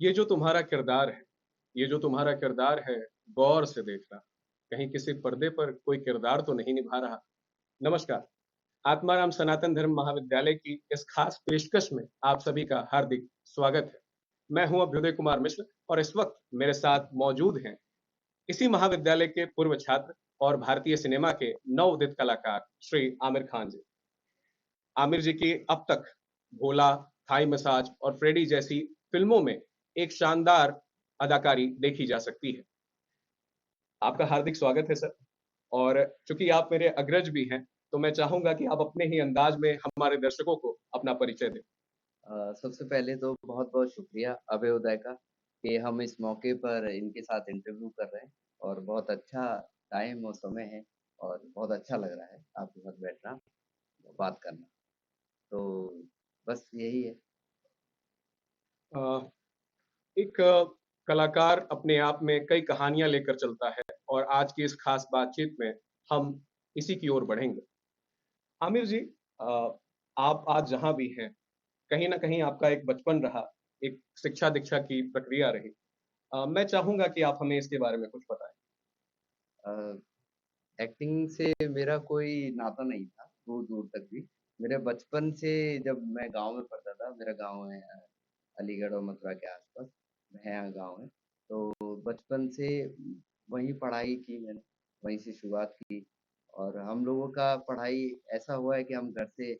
ये जो तुम्हारा किरदार है, ये जो तुम्हारा किरदार है, गौर से देखना, कहीं किसी पर्दे पर कोई किरदार तो नहीं निभा रहा। नमस्कार, आत्माराम सनातन धर्म महाविद्यालय की इस खास पेशकश में आप सभी का हार्दिक स्वागत है। मैं हूँ अभ्युदय कुमार मिश्र और इस वक्त मेरे साथ मौजूद हैं इसी महाविद्यालय के पूर्व छात्र और भारतीय सिनेमा के नवोदित कलाकार श्री आमिर खान जी। आमिर जी की अब तक भोला, थाई मसाज और फ्रेडी जैसी फिल्मों में एक शानदार अदाकारी देखी जा सकती है। आपका हार्दिक स्वागत है सर। और चूंकि आप मेरे अग्रज भी हैं, तो मैं चाहूंगा कि आप अपने ही अंदाज में हमारे दर्शकों को अपना परिचय दें। सबसे पहले तो बहुत-बहुत शुक्रिया अभय उदय का कि हम इस मौके पर इनके साथ इंटरव्यू कर रहे हैं और बहुत अच्छा टाइम और समय है और बहुत अच्छा लग रहा है आपके साथ बैठना, बात करना। तो बस यही है। अ, एक कलाकार अपने आप में कई कहानियां लेकर चलता है और आज की इस खास बातचीत में हम इसी की ओर बढ़ेंगे। आमिर जी, आप आज जहां भी हैं, कहीं ना कहीं आपका एक बचपन रहा, एक शिक्षा दीक्षा की प्रक्रिया रही। मैं चाहूंगा कि आप हमें इसके बारे में कुछ बताएं। अ, एक्टिंग से मेरा कोई नाता नहीं था, दूर-दूर तक भी। मेरे बचपन से जब मैं गाँव में पढ़ता था, मेरा गाँव है अलीगढ़ और मथुरा के आस-पास, भैया गाँव है। तो बचपन से वहीं पढ़ाई की मैंने, वहीं से शुरुआत की और हम लोगों का पढ़ाई ऐसा हुआ है कि हम घर से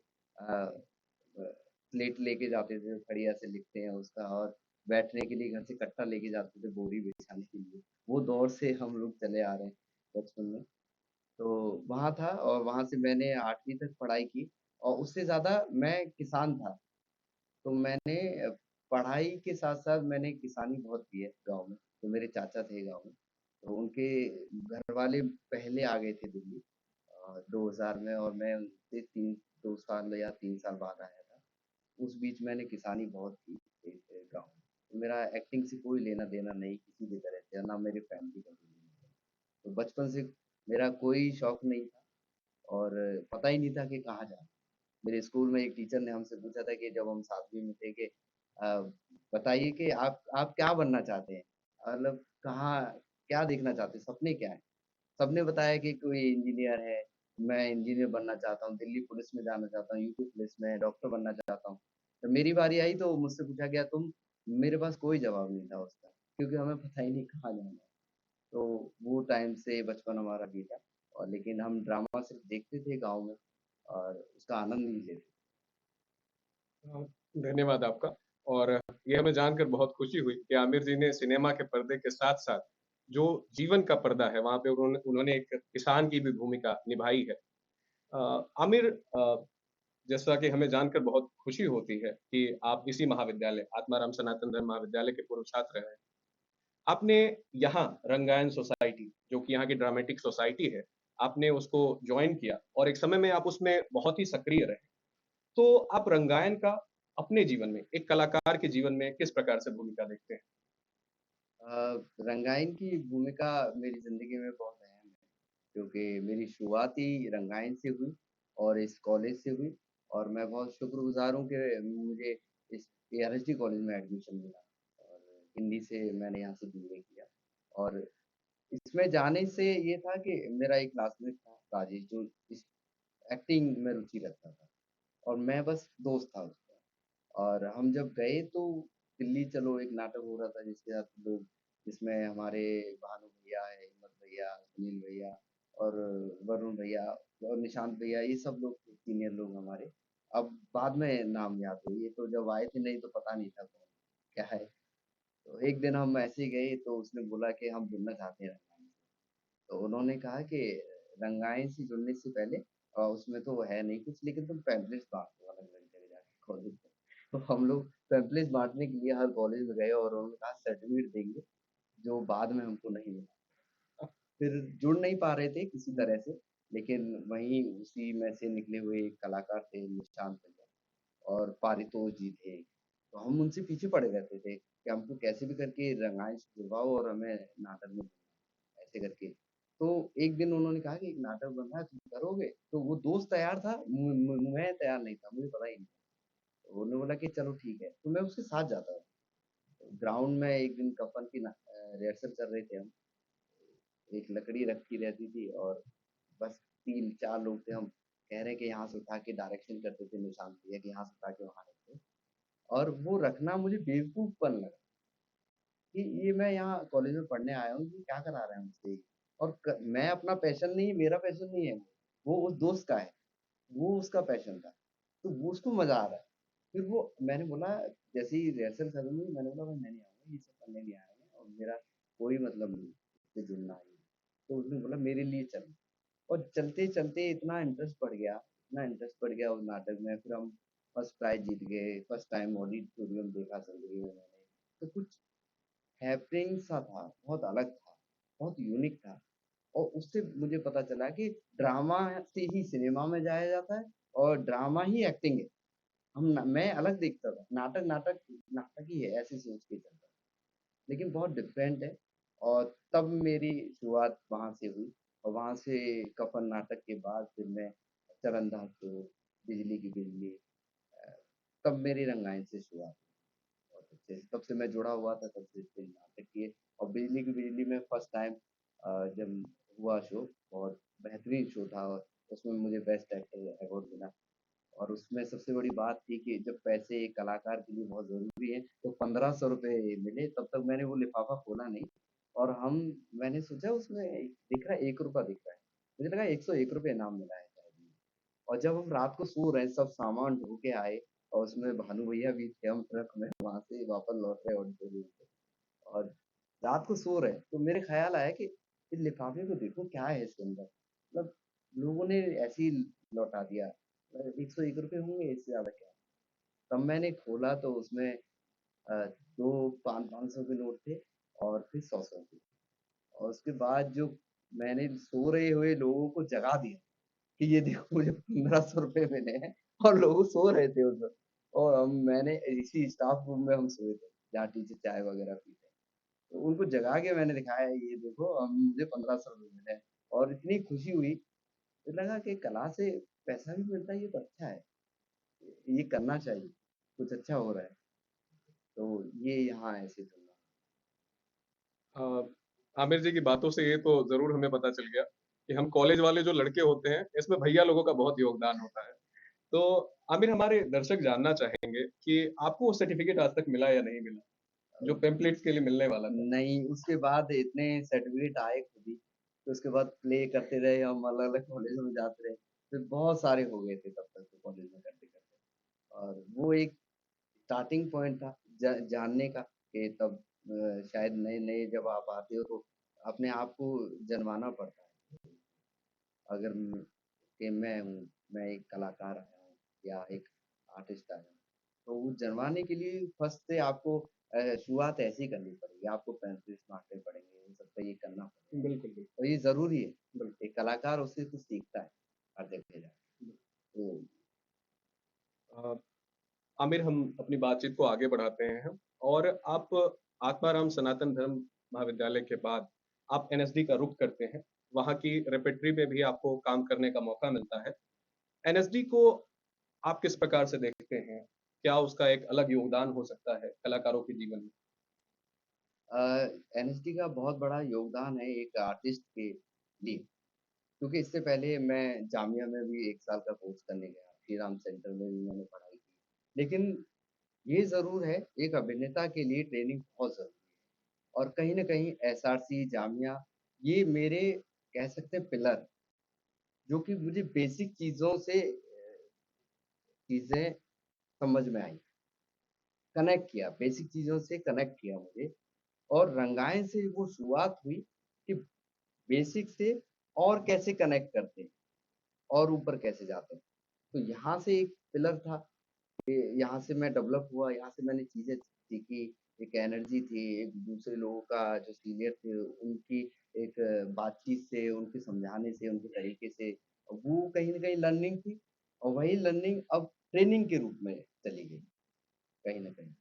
स्लेट लेके जाते थे, बढ़िया से लिखते हैं उसका और बैठने के लिए घर से कट्टा लेके जाते थे बोरी बिछाने के लिए। वो दौर से हम लोग चले आ रहे हैं बचपन में। तो वहाँ था और वहाँ से मैंने 8वीं तक पढ़ाई की और उससे ज़्यादा मैं किसान था। तो मैंने पढ़ाई के साथ-साथ मैंने किसानी बहुत की है गाँव में। तो मेरे चाचा थे गाँव में, तो उनके घरवाले पहले आ गए थे दिल्ली 2000 में और मैं उनसे 3 2 साल या 3 साल बाद आया था। उस बीच मैंने किसानी बहुत की एक गाँव में। तो मेरा एक्टिंग से कोई लेना-देना नहीं किसी भी तरह से, ना मेरी फैमिली का भी नहीं। तो बचपन से मेरा कोई शौक नहीं था और पता ही नहीं था कि कहाँ जाना। मेरे स्कूल में एक टीचर ने हमसे पूछा था कि जब हम 7वीं में थे कि अ, बताइए कि आप क्या बनना चाहते हैं? मतलब कहाँ क्या देखना चाहते हैं? सपने क्या हैं? सबने बताया कि कोई इंजीनियर है, मैं इंजीनियर बनना चाहता हूँ, दिल्ली पुलिस में जाना चाहता हूँ, यूपी पुलिस में डॉक्टर बनना चाहता हूँ। तो मेरी बारी आई तो मुझसे पूछा गया तुम मेरे पास कोई जवाब नहीं था उसका, क्योंकि हमें पता ही नहीं कहाँ जाना है। तो वो टाइम से बचपन हमारा बीता और लेकिन हम ड्रामा सिर्फ़ देखते थे गाँव में और उसका आनंद नहीं लेते। अ, धन्यवाद आपका। और ये हमें जानकर बहुत खुशी हुई कि आमिर जी ने सिनेमा के पर्दे के साथ-साथ जो जीवन का पर्दा है, वहाँ पे उन्होंने उन्होंने एक किसान की भी भूमिका निभाई है। आमिर, जैसा कि हमें जानकर बहुत खुशी होती है कि आप इसी महाविद्यालय आत्माराम सनातन धर्म महाविद्यालय के पूर्व छात्र रहे हैं। आपने यहाँ रंगायन सोसाइटी, जो कि यहाँ की ड्रामेटिक सोसाइटी है, आपने उसको जॉइन किया और एक समय में आप उसमें बहुत ही सक्रिय रहे। तो आप रंगायन का अपने जीवन में, एक कलाकार के जीवन में किस प्रकार से भूमिका देखते हैं? रंगायन की भूमिका मेरी ज़िंदगी में बहुत अहम है, क्योंकि मेरी शुरुआत ही रंगायन से हुई और इस कॉलेज से हुई और मैं बहुत शुक्रगुज़ार हूँ कि मुझे इस एआरएसडी कॉलेज में एडमिशन मिला और हिंदी से मैंने यहाँ से बीए किया और इसमें जाने से ये था कि मेरा एक क्लासमेट था राजेश जो इस एक्टिंग में रुचि रखता था और मैं बस दोस्त था उसका और हम जब गए तो दिल्ली चलो एक नाटक हो रहा था जिसके साथ लोग जिसमें हमारे भानु भैया है, हिम्मत भैया, सुनील भैया और वरुण भैया और निशांत भैया ये सब लोग थे सीनियर लोग हमारे। अब बाद में नाम याद हुए, ये तो जब आए थे नहीं तो पता नहीं था कौन क्या है। तो एक दिन हम ऐसे ही गए तो उसने बोला कि हम जुड़ना चाहते हैं रंगाई से। तो उन्होंने कहा कि रंगाई से जुड़ने से पहले उसमें तो है नहीं कुछ लेकिन तुम पैम्पलेट्स बाँट दो अलग-अलग जगह जाके कॉलेज में। तो हम लोग पैम्पलेट्स बाँटने के लिए हर कॉलेज में गए और उन्होंने कहा सर्टिफ़िकेट देंगे, जो बाद में हमको नहीं मिला। फिर जुड़ नहीं पा रहे थे किसी तरह से, लेकिन वहीं उसी में से निकले हुए एक कलाकार थे निशांत भैया और पारितोष जी थे। तो हम उनसे पीछे पड़े रहते थे कि हमको कैसे भी करके रंगाई से जुड़वाओ और हमें नाटक में ऐसे करके। तो एक दिन उन्होंने कहा कि एक नाटक बन रहा है तुम करोगे? तो वो दोस्त तैयार था, मैं तैयार नहीं था, मुझे पता ही नहीं था। तो उन्होंने बोला कि चलो ठीक है, तो मैं उसके साथ जाता था। ग्राउंड में एक दिन कफन की रिहर्सल कर रहे थे हम। एक लकड़ी रखी रहती थी और बस 3-4 लोग थे हम। कह रहे हैं कि यहाँ से उठा के डायरेक्शन करते थे निशान दिया कि यहाँ से उठा के वहाँ रखो। और वो रखना मुझे बेवकूफ़पन लगा कि ये मैं यहाँ कॉलेज में पढ़ने आया हूँ, ये क्या करा रहे हैं मुझसे ये? और क मैं अपना पैशन नहीं, मेरा पैशन नहीं है वो उस दोस्त का है, वो उसका पैशन था। तो वो उसको मज़ा आ रहा है। फिर वो मैंने बोला जैसे ही रिहर्सल खत्म हुई मैंने बोला भाई मैं नहीं आऊँगा, ये सब करने नहीं आए हैं और मेरा कोई मतलब नहीं इससे जुड़ना है। तो उसने बोला मेरे लिए चल। और चलते-चलते इतना इंटरेस्ट बढ़ गया उस नाटक में, फिर हम फर्स्ट प्राइज़ जीत गए, फर्स्ट टाइम ऑडिटोरियम देखा ज़िंदगी में मैंने। तो कुछ हैपनिंग सा था, बहुत अलग था, बहुत यूनिक था और उससे मुझे पता चला कि ड्रामा से ही सिनेमा में जाया जाता है और ड्रामा ही एक्टिंग है। मैं अलग देखता था, नाटक ही है ऐसे सोच के चलता था। लेकिन बहुत डिफरेंट है और तब मेरी शुरुआत वहाँ से हुई और वहाँ से कफन नाटक के बाद फिर मैं चरंदाज 2, बिजली की बिजली अ, तब मेरी रंगायन से शुरुआत हुई बहुत अच्छे से। तब से मैं जुड़ा हुआ था तब से फिर नाटक किए और बिजली की बिजली में फर्स्ट टाइम जब हुआ शो बहुत बेहतरीन शो था और उसमें मुझे बेस्ट एक्टर अवार्ड मिला। और उसमें सबसे बड़ी बात थी कि जब पैसे एक कलाकार के लिए बहुत ज़रूरी हैं, तो ₹1500 मिले, तब तक मैंने वो लिफ़ाफ़ा खोला नहीं और मैंने सोचा उसमें दिख रहा है ₹1 दिख रहा है। मुझे लगा ₹101 इनाम मिला है शायद। और जब हम रात को सो रहे हैं, सब सामान ढो के आए और उसमें भानु भैया भी थे, हम ट्रक में वहाँ से वापस लौट रहे ऑडिटोरियम से और रात को सो रहे हैं, तो मेरे ख़्याल आया कि इस लिफ़ाफ़े को देखो क्या है इसके अंदर? मतलब लोगों ने ऐसे ही लौटा दिया। ₹101 होंगे इससे ज़्यादा क्या? तब मैंने खोला तो उसमें 2 500 के नोट थे और फिर 100-100 के। और उसके बाद जो मैंने सो रहे हुए लोगों को जगा दिया कि ये देखो मुझे ₹1500 मिले हैं और लोग सो रहे थे उस वक़्त और मैंने इसी स्टाफ रूम में हम सोए थे, जहाँ टीचर चाय वग़ैरह पीते हैं। तो उनको जगा के मैंने दिखाया ये देखो मुझे ₹1500 मिले हैं और इतनी खुशी हुई, मुझे लगा कि कला से पैसा भी मिलता है ये तो अच्छा है। ये करना चाहिए, कुछ अच्छा हो रहा है। तो ये यहाँ ऐसे चल रहा अ, आमिर जी की बातों से ये तो ज़रूर हमें पता चल गया कि हम कॉलेज वाले जो लड़के होते हैं, इसमें भैया लोगों का बहुत योगदान होता है। तो आमिर हमारे दर्शक जानना चाहेंगे कि आपको वो सर्टिफ़िकेट आज तक मिला या नहीं मिला? है। जो पैम्पलेट्स के लिए मिलने वाला था? नहीं, उसके बाद इतने सर्टिफ़िकेट आए खुद ही, तो उसके बाद प्ले करते रहे हम अलग-अलग कॉलेजों में जाते रहे, फिर बहुत सारे हो गए थे तब तक तो कॉलेज में करते-करते। और वो एक स्टार्टिंग पॉइंट था जानने का कि तब शायद नए-नए जब आप आते हो तो अपने आप को जनवाना पड़ता है। अगर कि मैं हूँ, मैं एक कलाकार आया हूँ या एक आर्टिस्ट आया हूँ। तो वो जनवाने के लिए फर्स्ट से आपको शुरुआत ऐसे ही करनी पड़ेगी, आपको पैंतलिस मारने पड़ेंगे, इन सब पे ये करना पड़ेगा बिल्कुल, बिल्कुल, और ये ज़रूरी है। बिल्कुल। एक कलाकार उससे कुछ सीखता है, हर जगह जाके। तो अ, आमिर हम अपनी बातचीत को आगे बढ़ाते हैं और आप आत्माराम सनातन धर्म महाविद्यालय के बाद आप एनएसडी का रुख करते हैं। वहाँ की रेperटरी में भी आपको काम करने का मौका मिलता है। एनएसडी को आप किस प्रकार से देखते हैं? क्या उसका एक अलग योगदान हो सकता है कलाकारों के जीवन में? अ, एनएसडी का बहुत बड़ा योगदान है एक आर्टिस्ट के लिए, क्योंकि इससे पहले मैं जामिया में भी 1 साल का कोर्स करने गया, श्री राम सेंटर में भी मैंने पढ़ाई की। लेकिन ये ज़रूर है, एक अभिनेता के लिए ट्रेनिंग बहुत ज़रूरी है और कहीं न कहीं एसआरसी, जामिया ये मेरे कह सकते हैं पिलर जो कि मुझे बेसिक चीज़ों से चीज़ें समझ में आई, कनेक्ट किया, बेसिक चीज़ों से कनेक्ट किया मुझे और रंगायन से वो शुरुआत हुई कि बेसिक से और कैसे कनेक्ट करते हैं और ऊपर कैसे जाते हैं। तो यहाँ से एक पिलर था कि यहाँ से मैं डेवलप हुआ, यहाँ से मैंने चीज़ें सीखी, एक एनर्जी थी, एक दूसरे लोगों का जो सीनियर थे, उनकी एक बातचीत से, उनके समझाने से, उनके तरीके से, वो कहीं न कहीं लर्निंग थी और वही लर्निंग अब ट्रेनिंग के रूप में चली गई, कहीं न कहीं।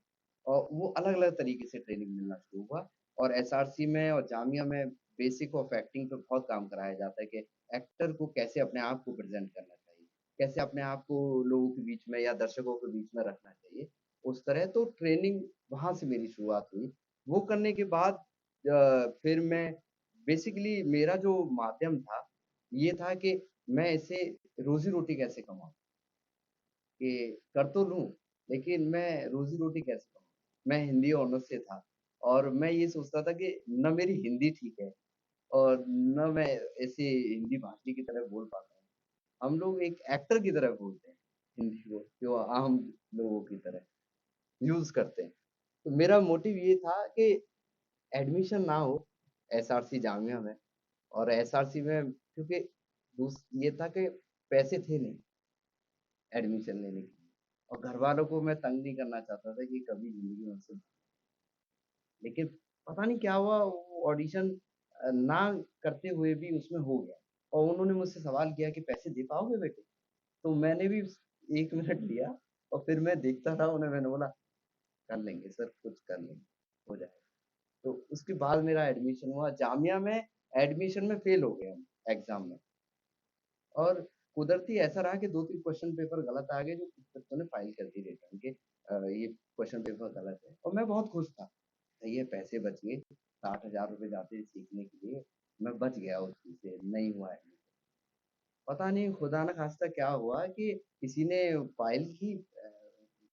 और वो अलग-अलग तरीके से ट्रेनिंग मिलना शुरू हुआ और एसआरसी में और जामिया में बेसिक ऑफ एक्टिंग पे बहुत काम कराया जाता है कि एक्टर को कैसे अपने आप को प्रेज़ेंट करना चाहिए, कैसे अपने आप को लोगों के बीच में या दर्शकों के बीच में रखना चाहिए। उस तरह तो ट्रेनिंग वहाँ से मेरी शुरुआत हुई। वो करने के बाद फिर मैं बेसिकली मेरा जो माध्यम था, ये था कि मैं इससे रोज़ी-रोटी कैसे कमाऊँ? कि कर तो लूँ, लेकिन मैं रोज़ी-रोटी कैसे कमाऊँ? मैं हिंदी ऑनर्स से था और मैं ये सोचता था कि ना मेरी हिंदी ठीक है और ना मैं ऐसे हिंदी भाषी की तरह बोल पाता हूँ। हम लोग एक एक्टर की तरह बोलते हैं हिंदी को, जो आम लोगों की तरह यूज़ करते हैं। तो मेरा मोटिव ये था कि एडमिशन ना हो एसआरसी जामिया में और एसआरसी में क्योंकि ये था कि पैसे थे नहीं एडमिशन लेने के लिए और घर वालों को मैं तंग नहीं करना चाहता था कि कभी ज़िंदगी में उनसे लेकिन पता नहीं क्या हुआ वो ऑडिशन ना करते हुए भी उसमें हो गया और उन्होंने मुझसे सवाल किया कि पैसे दे पाओगे बेटे? तो मैंने भी 1 मिनट लिया और फिर मैं देखता था उन्हें मैंने बोला कर लेंगे सर कुछ कर लेंगे, हो जाएगा। तो उसके बाद मेरा एडमिशन हुआ जामिया में एडमिशन में फेल हो गया एग्ज़ाम में और कुदरती ऐसा रहा कि 2-3 क्वेश्चन पेपर गलत आ गए जो कुछ बच्चों ने फाइल कर दिए रिटर्न के ये क्वेश्चन पेपर गलत है और मैं बहुत खुश था। सही है पैसे बच गए, 60,000 रुपए जाते थे सीखने के लिए, मैं बच गया उस चीज़ से, नहीं हुआ एडमिशन। पता नहीं खुदा न खास्ता क्या हुआ कि किसी ने फाइल की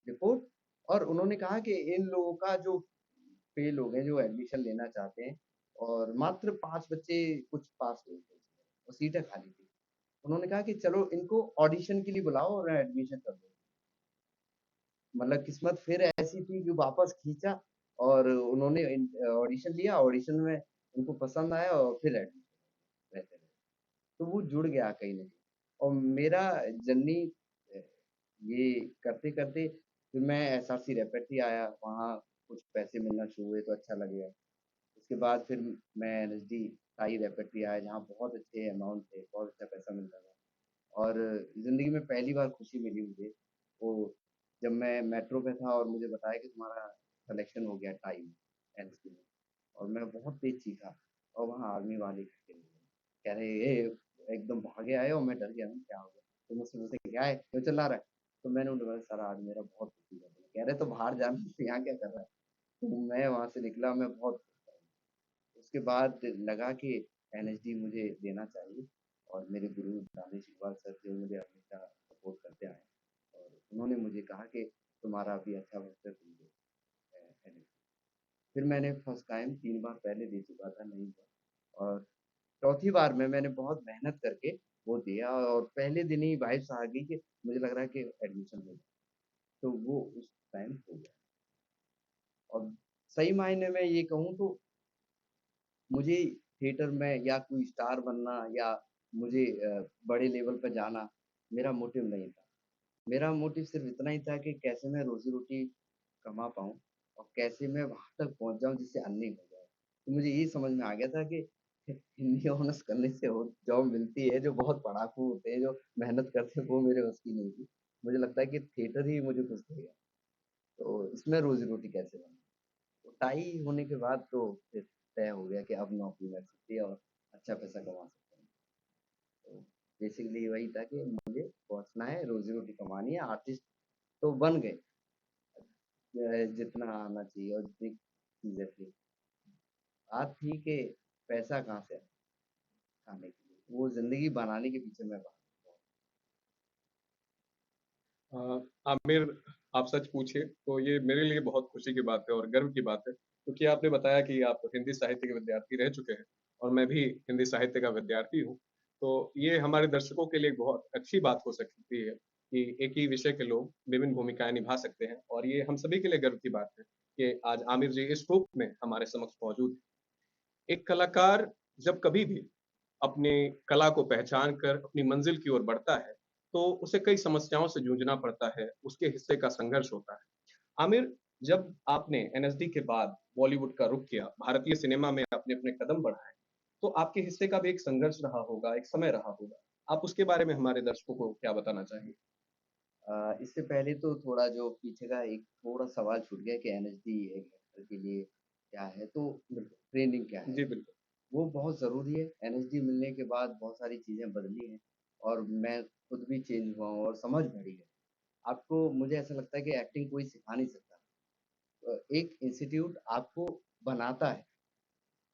रिपोर्ट और उन्होंने कहा कि इन लोगों का जो फेल हो गए, जो एडमिशन लेना चाहते हैं और मात्र 5 बच्चे कुछ पास हुए थे उसमें और सीटें खाली थी। उन्होंने कहा कि चलो इनको ऑडिशन के लिए बुलाओ और एडमिशन कर दो। मतलब किस्मत फिर ऐसी थी कि वापस खींचा और उन्होंने ऑडिशन लिया, ऑडिशन में उनको पसंद आया और फिर एडमिशन रहते रहे। तो वो जुड़ गया कहीं न कहीं और मेरा जर्नी अ, ये करते-करते फिर मैं एसआरसी रेपेटरी आया, वहाँ कुछ पैसे मिलना शुरू हुए तो अच्छा लगेगा। उसके बाद फिर मैं एनएसडी साई रेपेटरी आया जहाँ बहुत अच्छे अमाउंट थे, बहुत अच्छा पैसा मिलता था। और ज़िंदगी में पहली बार खुशी मिली मुझे, वो जब मैं मेट्रो पे था और मुझे बताया कि तुम्हारा सिलेक्शन हो गया टाइम एनएसडी में और मैं बहुत तेज़ चीखा और वहाँ आर्मी वाले खड़े हुए। कह रहे, "ए" एकदम भागे आए और मैं डर गया, मैं क्या हो गया? तो मुझसे पूछे, "क्या है? क्यों चिल्ला रहा है?" तो मैंने उन्हें बोला, "सर आज मेरा बहुत दुखी है।" कह रहे, "तो बाहर जाना तो यहाँ क्या कर रहा है?" तो मैं वहाँ से निकला, मैं बहुत खुश था। उसके बाद लगा कि एनएसडी मुझे देना चाहिए और मेरे गुरु दानिश इकबाल सर थे, वो मुझे हमेशा सपोर्ट करते आए और उन्होंने मुझे कहा कि तुम्हारा अभी अच्छा वक़्त है, तुम दो एनएसडी। फिर मैंने फर्स्ट टाइम 3 बार पहले दे चुका था, नहीं हुआ और चौथी बार में मैंने बहुत मेहनत करके वो दिया और पहले दिन ही वाइब्स आ गई कि मुझे लग रहा है कि एडमिशन हो जाए, तो वो उस टाइम हो गया और सही मायने में ये कहूँ तो मुझे थिएटर में या कोई स्टार बनना या मुझे बड़े लेवल पे जाना मेरा मोटिव नहीं था। मेरा मोटिव सिर्फ़ इतना ही था कि कैसे मैं रोज़ी-रोटी कमा पाऊँ और कैसे मैं वहाँ तक पहुँच जाऊँ जिससे अर्निंग हो जाए। तो मुझे ये समझ में आ गया था कि हिंदी ऑनर्स करने से हो जॉब मिलती है, जो बहुत पढ़ाकू होते हैं, जो मेहनत करते हैं, वो मेरे बस की नहीं थी। मुझे लगता है कि थिएटर ही मुझे कुछ देगा, तो इसमें रोज़ी-रोटी कैसे बनाऊँ? तो टाई होने के बाद तो फिर तय हो गया कि अब नौकरी लग सकती है और अच्छा पैसा कमा सकते हैं। तो बेसिकली वही था कि मुझे पहुँचना है, रोज़ी-रोटी कमानी है, आर्टिस्ट तो बन गए जितना आना चाहिए और जितनी चीज़ें थी। बात थी कि पैसा कहाँ से आए खाने के लिए, वो ज़िंदगी बनाने के पीछे मैं भागा। अ, आमिर, आप सच पूछिए तो ये मेरे लिए बहुत खुशी की बात है और गर्व की बात है, क्योंकि आपने बताया कि आप हिंदी साहित्य के विद्यार्थी रह चुके हैं और मैं भी हिंदी साहित्य का विद्यार्थी हूँ। तो ये हमारे दर्शकों के लिए बहुत अच्छी बात हो सकती है कि एक ही विषय के लोग विभिन्न भूमिकाएँ निभा सकते हैं और ये हम सभी के लिए गर्व की बात है कि आज आमिर जी इस रूप में हमारे समक्ष मौजूद हैं। एक कलाकार जब कभी भी अपनी कला को पहचान कर अपनी मंजिल की ओर बढ़ता है, तो उसे कई समस्याओं से जूझना पड़ता है, उसके हिस्से का संघर्ष होता है। आमिर, जब आपने एनएसडी के बाद बॉलीवुड का रुख किया, भारतीय सिनेमा में आपने अपने कदम बढ़ाए, तो आपके हिस्से का भी एक संघर्ष रहा होगा, एक समय रहा होगा। आप उसके बारे में हमारे दर्शकों को क्या बताना चाहेंगे? इससे पहले तो थोड़ा जो पीछे का एक थोड़ा सवाल छूट गया कि एनएसडी एक एक्टर के लिए क्या है, तो बिल्कुल। ट्रेनिंग क्या है? जी, बिल्कुल। वो बहुत ज़रूरी है। एनएसडी मिलने के बाद बहुत सारी चीज़ें बदली हैं और मैं खुद भी चेंज हुआ हूँ और समझ बढ़ी है। आपको मुझे ऐसा लगता है कि एक्टिंग कोई सिखा नहीं सकता। एक इंस्टीट्यूट आपको बनाता है,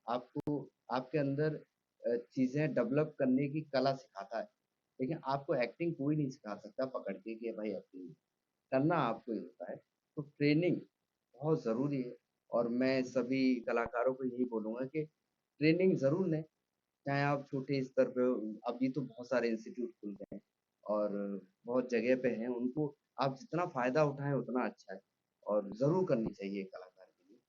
आपको आपके अंदर चीज़ें डेवलप करने की कला सिखाता है, लेकिन आपको एक्टिंग कोई नहीं सिखा सकता पकड़ के कि भाई एक्टिंग करना आपको ही होता है। तो ट्रेनिंग बहुत ज़रूरी है और मैं सभी कलाकारों को यही बोलूँगा कि ट्रेनिंग ज़रूर लें, चाहे आप छोटे स्तर पे हो, अभी तो बहुत सारे इंस्टीट्यूट खुल गए हैं और बहुत जगह पे हैं, उनको आप जितना फ़ायदा उठाएँ उतना अच्छा है और ज़रूर करनी चाहिए कलाकार के लिए।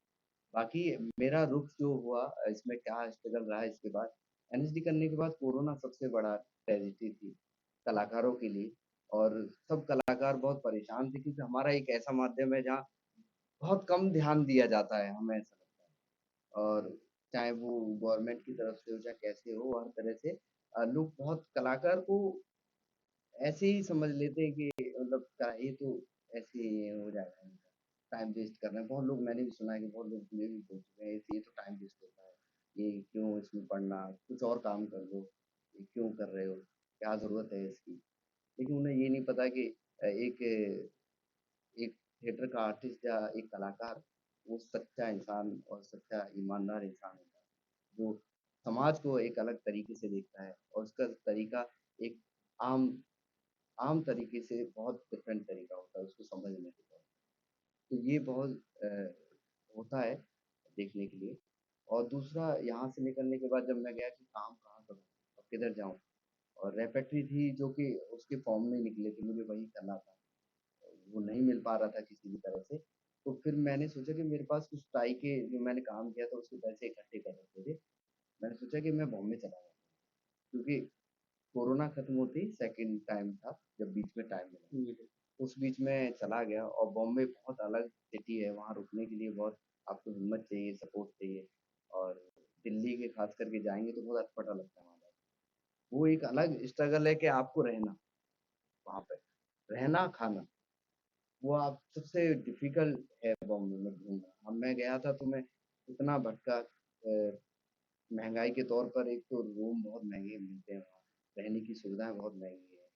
बाकी मेरा रुख जो हुआ इसमें क्या स्ट्रगल रहा इसके बाद, एनएसडी करने के बाद कोरोना सबसे बड़ा ट्रेजेडी थी कलाकारों के लिए और सब कलाकार बहुत परेशान थे क्योंकि हमारा एक ऐसा माध्यम है जहाँ बहुत कम ध्यान दिया जाता है, हमें ऐसा लगता है। और चाहे वो गवर्नमेंट की तरफ से हो चाहे कैसे हो, हर तरह से लोग बहुत कलाकार को ऐसे ही समझ लेते हैं कि मतलब क्या ये तो ऐसे ही हो जाएगा इनका, टाइम वेस्ट कर रहे हैं। बहुत लोग मैंने भी सुना है कि बहुत लोग मुझे भी बोल चुके हैं ये तो टाइम वेस्ट होता है, ये क्यों इसमें पढ़ना, कुछ और काम कर लो, ये क्यों कर रहे हो, क्या ज़रूरत है इसकी? लेकिन उन्हें ये नहीं पता कि एक एक थिएटर का आर्टिस्ट या एक कलाकार वो सच्चा इंसान और सच्चा ईमानदार इंसान होता है, जो समाज को एक अलग तरीके से देखता है और उसका तरीका एक आम आम तरीके से बहुत डिफरेंट तरीका होता है उसको समझने का। तो ये बहुत होता है देखने के लिए। और दूसरा यहाँ से निकलने के बाद जब मैं गया कि काम कहाँ करूँ, अब किधर जाऊँ? और रेपेट्री थी जो कि उसके फॉर्म में निकले थे, मुझे वही करना था। वो नहीं मिल पा रहा था किसी भी तरह से। तो फिर मैंने सोचा कि मेरे पास कुछ टाई के जो मैंने काम किया था उसके पैसे इकट्ठे कर रखे थे। मैंने सोचा कि मैं बॉम्बे चला जाऊँ क्योंकि कोरोना खत्म होते ही सेकंड टाइम था जब बीच में टाइम मिला। जी, उस बीच में चला गया और बॉम्बे बहुत अलग सिटी है, वहाँ रुकने के लिए बहुत आपको हिम्मत चाहिए, सपोर्ट चाहिए और दिल्ली के खास करके जाएँगे तो बहुत अटपटा लगता है वहाँ जाके। वो एक अलग स्ट्रगल है कि आपको रहना वहाँ पे, रहना, खाना, वो आप सबसे डिफ़िकल्ट है बॉम्बे में ढूँढना। अब मैं गया था तो मैं इतना भटका महँगाई के तौर पर एक तो रूम बहुत महँगे मिलते हैं वहाँ, रहने की सुविधाएँ बहुत महँगी है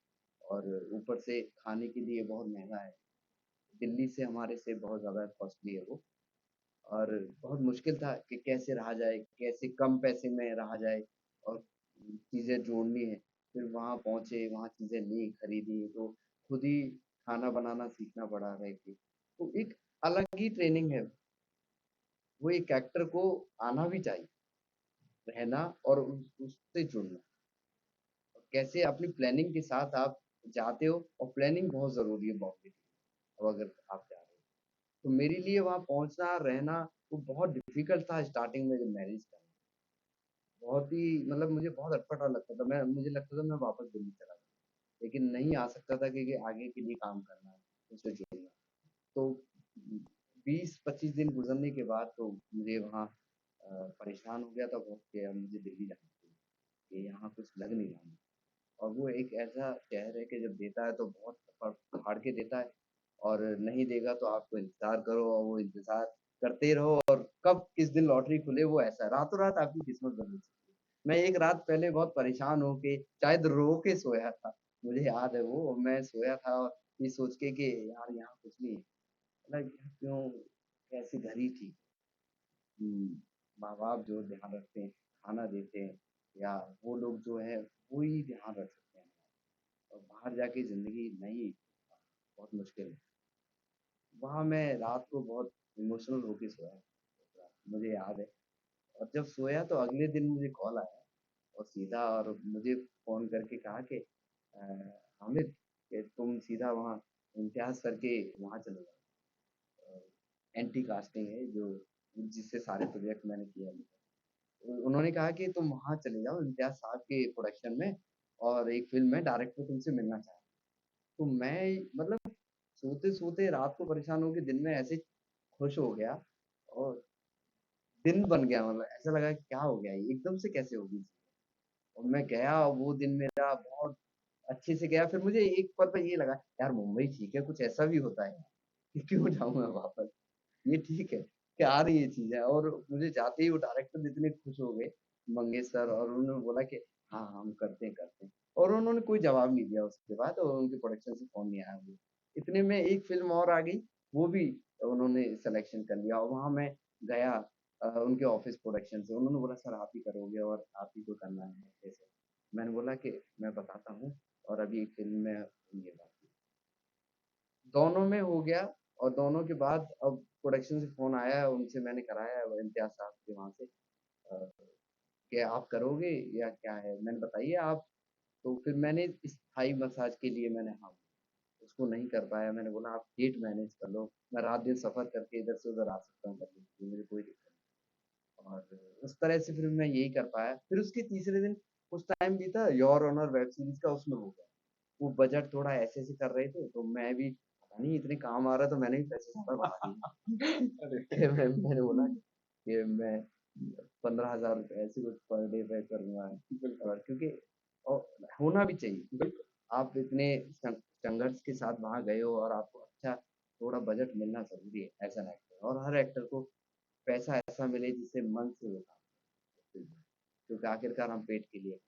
और ऊपर से खाने के लिए बहुत महँगा है। दिल्ली से हमारे से बहुत ज़्यादा कॉस्टली है वो और बहुत मुश्किल था कि कैसे रहा जाए, कैसे कम पैसे में रहा जाए और चीज़ें जोड़नी है। फिर वहाँ पहुँचे, वहाँ चीज़ें ली, खरीदी तो खुद ही खाना बनाना सीखना पड़ा रह के। तो एक अलग ही ट्रेनिंग है, वो एक एक्टर को आना भी चाहिए, रहना और उससे जुड़ना। कैसे अपनी प्लानिंग के साथ आप जाते हो और प्लानिंग बहुत ज़रूरी है बॉम्बे के लिए, अब अगर आप जा रहे हो। तो मेरे लिए वहाँ पहुँचना, रहना वो बहुत डिफ़िकल्ट था स्टार्टिंग में जब मैनेज करना। बहुत ही मतलब मुझे बहुत अटपटा लगता था। मैं मुझे लगता था मैं वापस दिल्ली चला जाऊँ, लेकिन नहीं आ सकता था क्योंकि आगे के लिए काम करना है, उससे जुड़ना। तो 20-25 दिन गुज़रने के बाद तो मुझे वहाँ परेशान हो गया था बहुत कि अब मुझे दिल्ली जाना चाहिए, कि यहाँ कुछ लग नहीं रहा। और वो एक ऐसा शहर है कि जब देता है तो बहुत फाड़ के देता है और नहीं देगा तो आपको इंतज़ार करो और वो इंतज़ार करते ही रहो और कब किस दिन लॉटरी खुले वो ऐसा है, रातों-रात आपकी किस्मत बदल सकती है। मैं एक रात पहले बहुत परेशान होके शायद रो के सोया था, मुझे याद है वो मैं सोया था और ये सोच के कि यार यहाँ कुछ नहीं है, मतलब यार क्यों कैसे घर ही ठीक माँ-बाप जो ध्यान रखते हैं, खाना देते हैं या वो लोग जो है वो ही ध्यान रख सकते हैं। और बाहर जाके ज़िंदगी नहीं बहुत मुश्किल है। वहाँ मैं रात को बहुत इमोशनल होके सोया, मुझे याद है और जब सोया तो अगले दिन मुझे कॉल आया और सीधा और मुझे फ़ोन करके कहा कि हामिद कि तुम सीधा वहाँ इम्तियाज़ सर के वहाँ चले जाओ। एंटी कास्टिंग है जो जिससे सारे प्रोजेक्ट मैंने किया अभी तक। उन्होंने कहा कि तुम वहाँ चले जाओ इम्तियाज़ साहब के प्रोडक्शन में और एक फ़िल्म है डायरेक्टर तुमसे मिलना चाह रहा है। तो मैं मतलब सोते-सोते रात को परेशान होके दिन में ऐसे खुश हो गया और दिन बन गया मतलब ऐसा लगा कि क्या हो गया ये एकदम से कैसे हो गई और मैं गया और वो दिन मेरा बहुत अच्छे से गया। फिर मुझे एक पल पे ये लगा यार मुंबई ठीक है, कुछ ऐसा भी होता है, कि क्यों जाऊँ मैं वापस? ये ठीक है कि आ रही ये चीज़ें और मुझे जाते ही वो डायरेक्टर इतने खुश हो गए, मंगेश सर और उन्होंने बोला कि हाँ, हाँ, हम करते हैं, करते हैं। और उन्होंने कोई जवाब नहीं दिया उसके बाद और उनके प्रोडक्शन से फ़ोन नहीं आया मुझे। इतने में एक फ़िल्म और आ गई, वो भी उन्होंने सिलेक्शन कर लिया और वहाँ मैं गया उनके ऑफ़िस प्रोडक्शन से। उन्होंने बोला सर आप ही करोगे और आप ही को करना है ऐसे। मैंने बोला कि मैं बताता हूँ और अभी एक फ़िल्म में ये बात दोनों में हो गया और दोनों के बाद अब प्रोडक्शन से फ़ोन आया, उनसे मैंने कराया इम्तियाज़ साहब के वहाँ से अ, कि आप करोगे या क्या है? मैंने बताइए आप तो फिर मैंने इस थाई मसाज के लिए मैंने हाँ, उसको नहीं कर पाया। मैंने बोला आप डेट मैनेज कर लो, मैं रात-दिन सफ़र करके इधर से उधर आ सकता हूँ करने के लिए, मुझे कोई दिक्कत नहीं। और उस तरह से फिर मैं यही कर पाया। फिर उसके तीसरे दिन कुछ टाइम बीता, योर ऑनर वेब सीरीज़ का उसमें हो गया। वो बजट थोड़ा ऐसे-ऐसे कर रहे थे, तो मैं भी पता नहीं इतने काम आ रहा था, मैंने भी पैसे ज़्यादा बढ़ा दिए। अरे! कि मैंने बोला कि मैं 15,000 रुपए ऐसे कुछ पर डे पे करूँगा बिल्कुल, और क्योंकि और होना भी चाहिए। बिल्कुल। आप इतने संघर्ष के साथ वहाँ गए हो और आपको अच्छा थोड़ा बजट मिलना ज़रूरी है एज़ एन एक्टर और हर एक्टर को पैसा ऐसा मिले जिससे मन से वो काम करे। क्योंकि आखिरकार हम पेट के लिए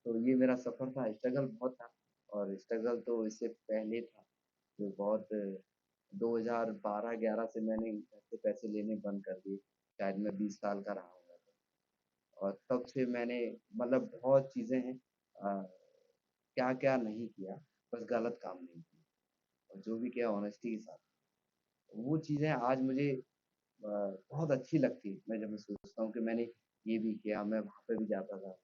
तो ये मेरा सफ़र था, स्ट्रगल बहुत था और स्ट्रगल तो इससे पहले था, जो बहुत 2012-11 से मैंने घर से पैसे लेने बंद कर दिए, शायद मैं 20 साल का रहा होऊँगा तब और तब से मैंने मतलब बहुत चीज़ें हैं क्या-क्या नहीं किया, बस गलत काम नहीं किया और जो भी किया ऑनेस्टी के साथ। वो चीज़ें आज मुझे बहुत अच्छी लगती है, मैं जब मैं सोचता हूँ कि मैंने ये भी किया, मैं वहाँ पे भी जाता था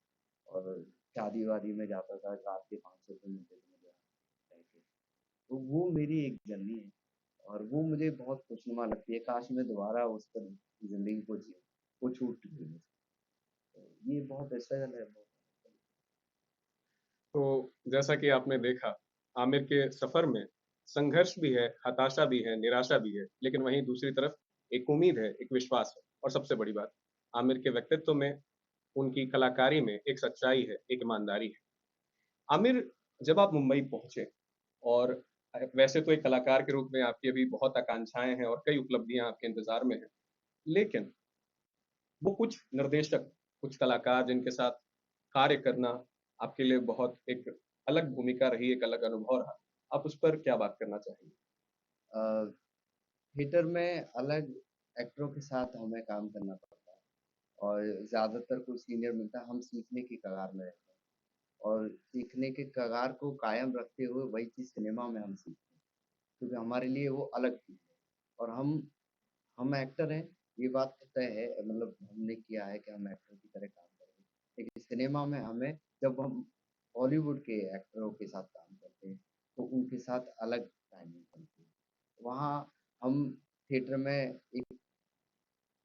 और शादी-वादी में जाता था, रात के 500 रुपए मिलते थे मुझे रह के। तो वो मेरी एक जर्नी है और वो मुझे बहुत खुशनुमा लगती है, काश मैं दोबारा उस तरह की ज़िंदगी को जिऊँ, वो छूट चुकी है मुझसे। तो ये बहुत स्ट्रगल है बहुत। तो जैसा कि आपने देखा, आमिर के सफ़र में संघर्ष भी है, हताशा भी है, निराशा भी है, लेकिन वहीं दूसरी तरफ एक उम्मीद है, एक विश्वास है और सबसे बड़ी बात, आमिर के व्यक्तित्व में, उनकी कलाकारी में एक सच्चाई है, एक ईमानदारी है। आमिर, जब आप मुंबई पहुँचे और वैसे तो एक कलाकार के रूप में आपकी अभी बहुत आकांक्षाएँ हैं और कई उपलब्धियाँ आपके इंतज़ार में हैं। लेकिन वो कुछ निर्देशक, कुछ कलाकार जिनके साथ कार्य करना आपके लिए बहुत एक अलग भूमिका रही, एक अलग अनुभव रहा। आप उस पर क्या बात करना चाहेंगे? अ, थिएटर में अलग एक्टरों के साथ हमें काम करना पड़ता है और ज़्यादातर कोई सीनियर मिलता है, हम सीखने की कगार में रहते हैं और सीखने के कगार को कायम रखते हुए वही चीज़ सिनेमा में हम सीखते हैं, क्योंकि हमारे लिए वो अलग चीज़ है और हम एक्टर हैं, ये बात तो तय है मतलब हमने किया है कि हम एक्टर की तरह काम करेंगे। लेकिन सिनेमा में हमें जब हम हॉलीवुड के एक्टरों के साथ काम करते हैं, तो उनके साथ अलग टाइमिंग बनती है। वहाँ हम थिएटर में एक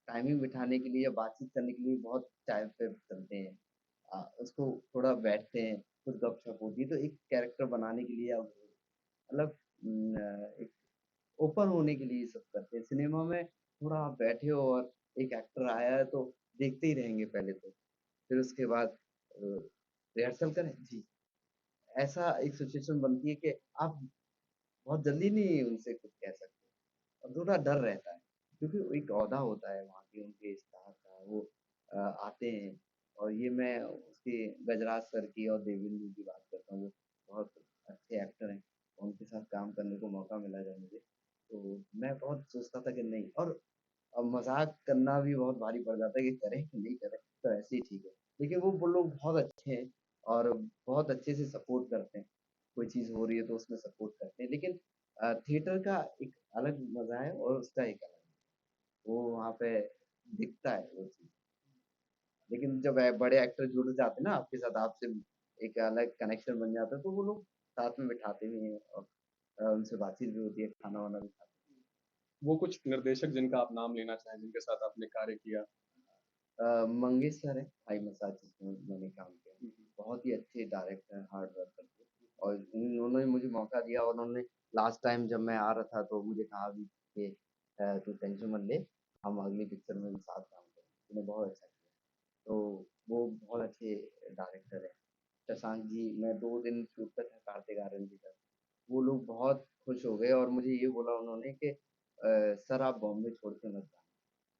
टाइमिंग बिठाने के लिए या बातचीत करने के लिए बहुत टाइम पे चलते हैं। उसको थोड़ा बैठते हैं, कुछ गपशप होती है, तो एक कैरेक्टर बनाने के लिए अब मतलब एक ओपन होने के लिए ये सब करते हैं। सिनेमा में थोड़ा आप बैठे हो और एक एक्टर आया है तो देखते ही रहेंगे पहले तो। फिर उसके बाद रिहर्सल करें? जी। ऐसा एक सिचुएशन बनती है कि आप बहुत जल्दी नहीं उनसे कुछ कह सकते और थोड़ा डर रहता है। क्योंकि वो एक ओहदा होता है वहाँ के उनके स्टार का वो आते हैं और ये मैं उसके गजराज सर की और देवेंद्र की बात करता हूँ, वो बहुत अच्छे एक्टर हैं। उनके साथ काम करने को मौका मिला है मुझे, तो मैं बहुत सोचता था कि नहीं और मज़ाक करना भी बहुत भारी पड़ जाता है कि करें कि नहीं करें, तो ऐसे ही ठीक है। लेकिन वो लोग बहुत अच्छे हैं और बहुत अच्छे से सपोर्ट करते हैं। कोई चीज़ हो रही है तो उसमें सपोर्ट करते हैं। लेकिन थिएटर का एक अलग मज़ा है और उसका एक अलग वो वहाँ पे दिखता है वो चीज़। लेकिन जब बड़े एक्टर जुड़ जाते हैं ना आपके साथ, आपसे एक अलग कनेक्शन बन जाता है, तो वो लोग साथ में बिठाते भी हैं और उनसे बातचीत भी होती है, खाना-वाना भी खाते वो कुछ निर्देशक जिनका आप नाम लेना चाहें, जिनके साथ आपने कार्य किया? मंगेश सर हैं, थाई मसाज जिसमें मैंने काम किया। हुँ, हुँ। बहुत ही अच्छे डायरेक्टर हैं, हार्ड वर्कर थे और उन्होंने मुझे मौका दिया और उन्होंने लास्ट टाइम जब मैं आ रहा था तो मुझे कहा भी कि तू टेंशन मत ले, हम अगली पिक्चर में भी साथ काम करेंगे। उन्होंने बहुत अच्छा किया। तो वो बहुत अच्छे डायरेक्टर हैं। शशांक जी, मैं 2 दिन शूट पे था कार्तिक आर्यन जी का। वो लोग बहुत खुश हो गए और मुझे ये बोला उन्होंने कि सर आप बॉम्बे छोड़ के मत जाना।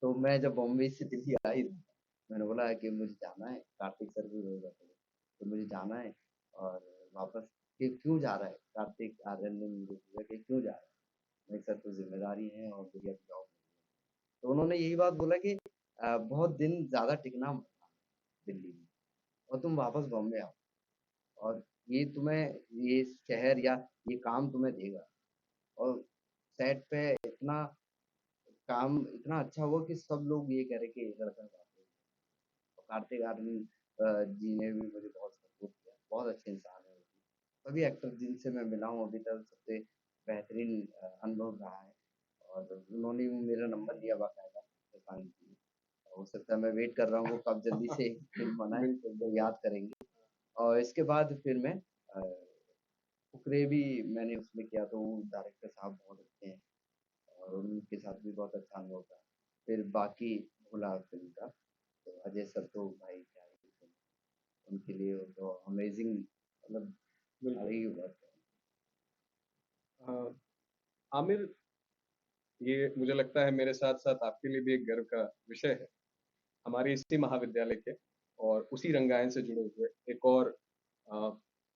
तो मैं जब बॉम्बे से दिल्ली आ ही रहा था, मैंने बोला कि मुझे जाना है, कार्तिक सर भी रोज़ आते थे, तो मुझे जाना है और वापस कि क्यों जा रहा है? कार्तिक आर्यन ने मुझे पूछा कि क्यों जा रहा है? मेरे सर पे ज़िम्मेदारी है और मेरी अब जॉब लगी है। तो उन्होंने यही बात बोला कि बहुत दिन ज़्यादा टिकना मत दिल्ली में और तुम वापस बॉम्बे आओ और ये तुम्हें ये शहर या ये काम तुम्हें देगा। और सेट पे इतना काम इतना अच्छा हुआ कि सब लोग ये कह रहे कि ये लड़का वाक़ई और कार्तिक आर्यन जी ने भी मुझे बहुत सपोर्ट किया। बहुत अच्छे इंसान हैं वो भी। सभी एक्टर जिनसे मैं मिला हूँ अभी तक सबसे बेहतरीन अनुभव रहा है और उन्होंने भी मेरा नंबर लिया बाकायदा शशांक जी ने। हो सकता है मैं वेट कर रहा हूँ वो कब जल्दी से फ़िल्म बनाएँ बिल्कुल, तो बिल्कुल। याद करेंगे। और इसके बाद फिर मैं फुकरे भी मैंने उसमें किया तो वो डायरेक्टर साहब बहुत अच्छे हैं और उनके साथ भी बहुत अच्छा अनुभव था। फिर बाकी भूला फ़िल्म का तो अजय सर तो भाई क्या ही फ़िल्म उनके लिए वो तो अमेज़िंग मतलब बिल्कुल। अलग ही बात है। अ, आमिर, ये मुझे लगता है मेरे साथ-साथ आपके लिए भी एक गर्व का विषय है। हमारे इसी महाविद्यालय के और उसी रंगायन से जुड़े हुए एक और अ,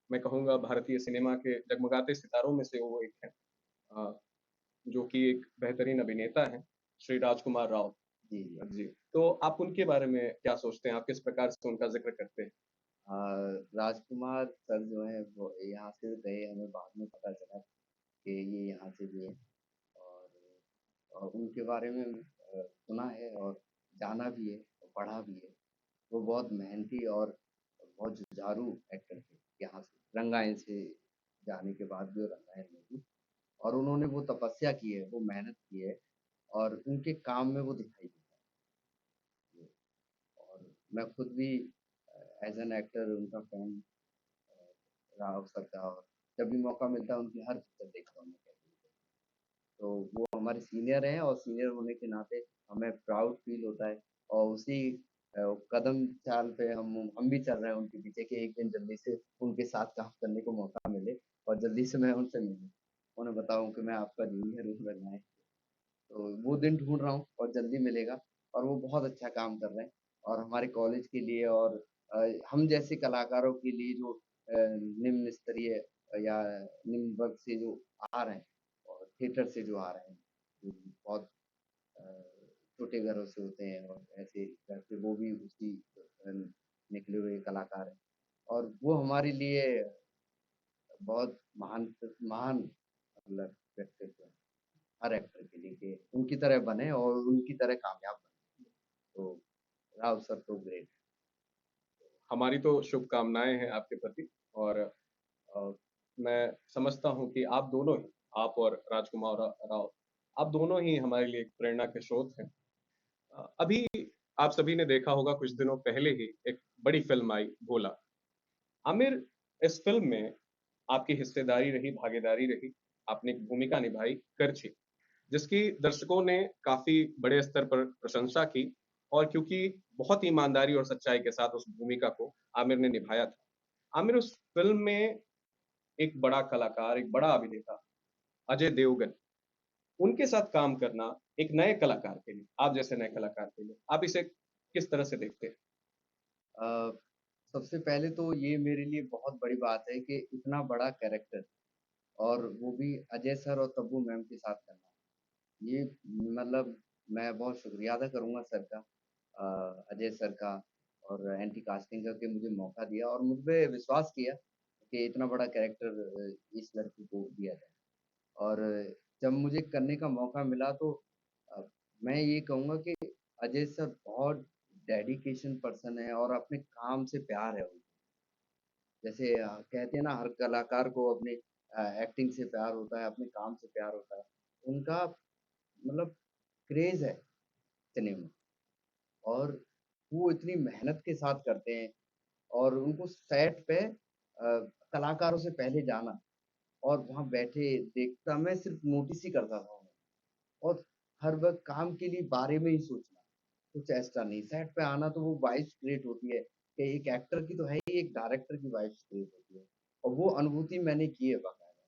मैं कहूँगा भारतीय सिनेमा के जगमगाते सितारों में से वो एक हैं, अ, जो कि एक बेहतरीन अभिनेता हैं, श्री राजकुमार राव जी, जी। जी। तो आप उनके बारे में क्या सोचते हैं? आप किस प्रकार से उनका ज़िक्र करते हैं? राजकुमार सर जो हैं वो यहाँ से गए हमें बाद में पता चला कि ये यहाँ से भी हैं और उनके बारे में सुना है और जाना भी है और पढ़ा भी है। वो बहुत मेहनती और बहुत जुझारू एक्टर थे यहाँ से रंगायन से जाने के बाद भी और रंगायन में भी और उन्होंने वो तपस्या की है, वो मेहनत की है और उनके काम में वो दिखाई देता है। और मैं खुद भी एज़ एन एक्टर उनका फैन रहा हो सकता और जब भी मौका मिलता है उनकी हर पिक्चर देखता हूँ मैं कैसी भी। तो वो हमारे सीनियर हैं और सीनियर होने के नाते हमें प्राउड फ़ील होता है और उसी कदम चाल पे हम भी चल रहे हैं उनके पीछे कि एक दिन जल्दी से उनके साथ काम करने को मौका मिले और जल्दी से मैं उनसे मिलूँ। उन्हें बताऊँ कि मैं आपका जूनियर हूँ रंगाएँ। तो वो दिन ढूँढ रहा हूँ और जल्दी मिलेगा और वो बहुत अच्छा काम कर रहे हैं और हमारे कॉलेज के लिए और हम जैसे कलाकारों के लिए जो निम्न स्तरीय या निम्न वर्ग से जो आ रहे हैं और थिएटर से जो आ रहे हैं, जो बहुत अ, छोटे घरों से होते हैं और ऐसे घर से वो भी उसी निकले हुए कलाकार हैं और वो हमारे लिए बहुत महान मतलब व्यक्तित्व है। हर एक्टर के लिए कि उनकी तरह बने और उनकी तरह कामयाब बने। तो राव सर तो ग्रेट। हमारी तो शुभकामनाएँ हैं आपके प्रति और अ, मैं समझता हूँ कि आप दोनों ही, आप और राजकुमार राव, आप दोनों ही हमारे लिए एक प्रेरणा के स्रोत हैं। अभी आप सभी ने देखा होगा कुछ दिनों पहले ही एक बड़ी फ़िल्म आई भोला। आमिर, इस फ़िल्म में आपकी हिस्सेदारी रही, भागीदारी रही, आपने एक भूमिका निभाई करछी, जिसकी दर्शकों ने काफ़ी बड़े स्तर पर प्रशंसा की और क्योंकि बहुत ईमानदारी और सच्चाई के साथ उस भूमिका को आमिर ने निभाया था। आमिर, उस फ़िल्म में एक बड़ा कलाकार, एक बड़ा अभिनेता अजय देवगन, उनके साथ काम करना एक नए कलाकार के लिए, आप जैसे नए कलाकार के लिए, आप इसे किस तरह से देखते हैं? अ, सबसे पहले तो ये मेरे लिए बहुत बड़ी बात है कि इतना बड़ा कैरेक्टर और वो भी अजय सर और तब्बू मैम के साथ करना। ये मतलब मैं बहुत शुक्रिया अदा करूँगा सर का अजय सर का और एंटी कास्टिंग करके मुझे मौका दिया और मुझ पे विश्वास किया कि इतना बड़ा कैरेक्टर इस लड़की को दिया जाए। और जब मुझे करने का मौका मिला तो अ, मैं ये कहूँगा कि अजय सर बहुत डेडिकेशन पर्सन है और अपने काम से प्यार है उनको। जैसे कहते हैं ना हर कलाकार को अपने एक्टिंग से प्यार होता है, अपने काम से प्यार होता है। उनका मतलब क्रेज़ है सिनेमा और वो इतनी मेहनत के साथ करते हैं और उनको सेट पे कलाकारों से पहले जाना और वहाँ बैठे देखता मैं सिर्फ़ नोटिस ही करता था उन्हें और हर वक़्त काम के लिए बारे में ही सोचना, कुछ एक्स्ट्रा नहीं। सेट पे आना तो वो वाइब्स क्रिएट होती है कि एक एक्टर की तो है ही, एक डायरेक्टर की वाइब्स क्रिएट होती है और वो अनुभूति मैंने की है बाकायदा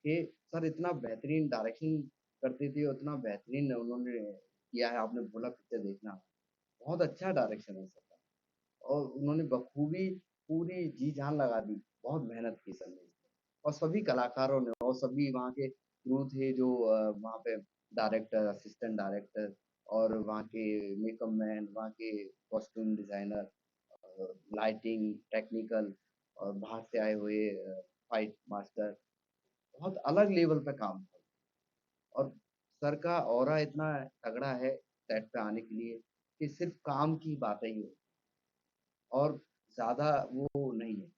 कि सर इतना बेहतरीन डायरेक्शन करते थे और इतना बेहतरीन उन्होंने किया है, आपने बोला पिक्चर देखना, बहुत अच्छा डायरेक्शन है सर का और उन्होंने बखूबी पूरी जी-जान लगा दी, बहुत मेहनत की सर ने इसमें और सभी कलाकारों ने और सभी वहाँ के क्रू थे जो वहाँ पे डायरेक्टर, असिस्टेंट डायरेक्टर और वहाँ के मेकअप मैन, वहाँ के कॉस्ट्यूम डिज़ाइनर, लाइटिंग, टेक्निकल और बाहर से आए हुए फाइट मास्टर, बहुत अलग लेवल पे काम था। और सर का ऑरा इतना तगड़ा है सेट पे आने के लिए कि सिर्फ़ काम की बातें ही होती हैं और ज़्यादा वो नहीं है।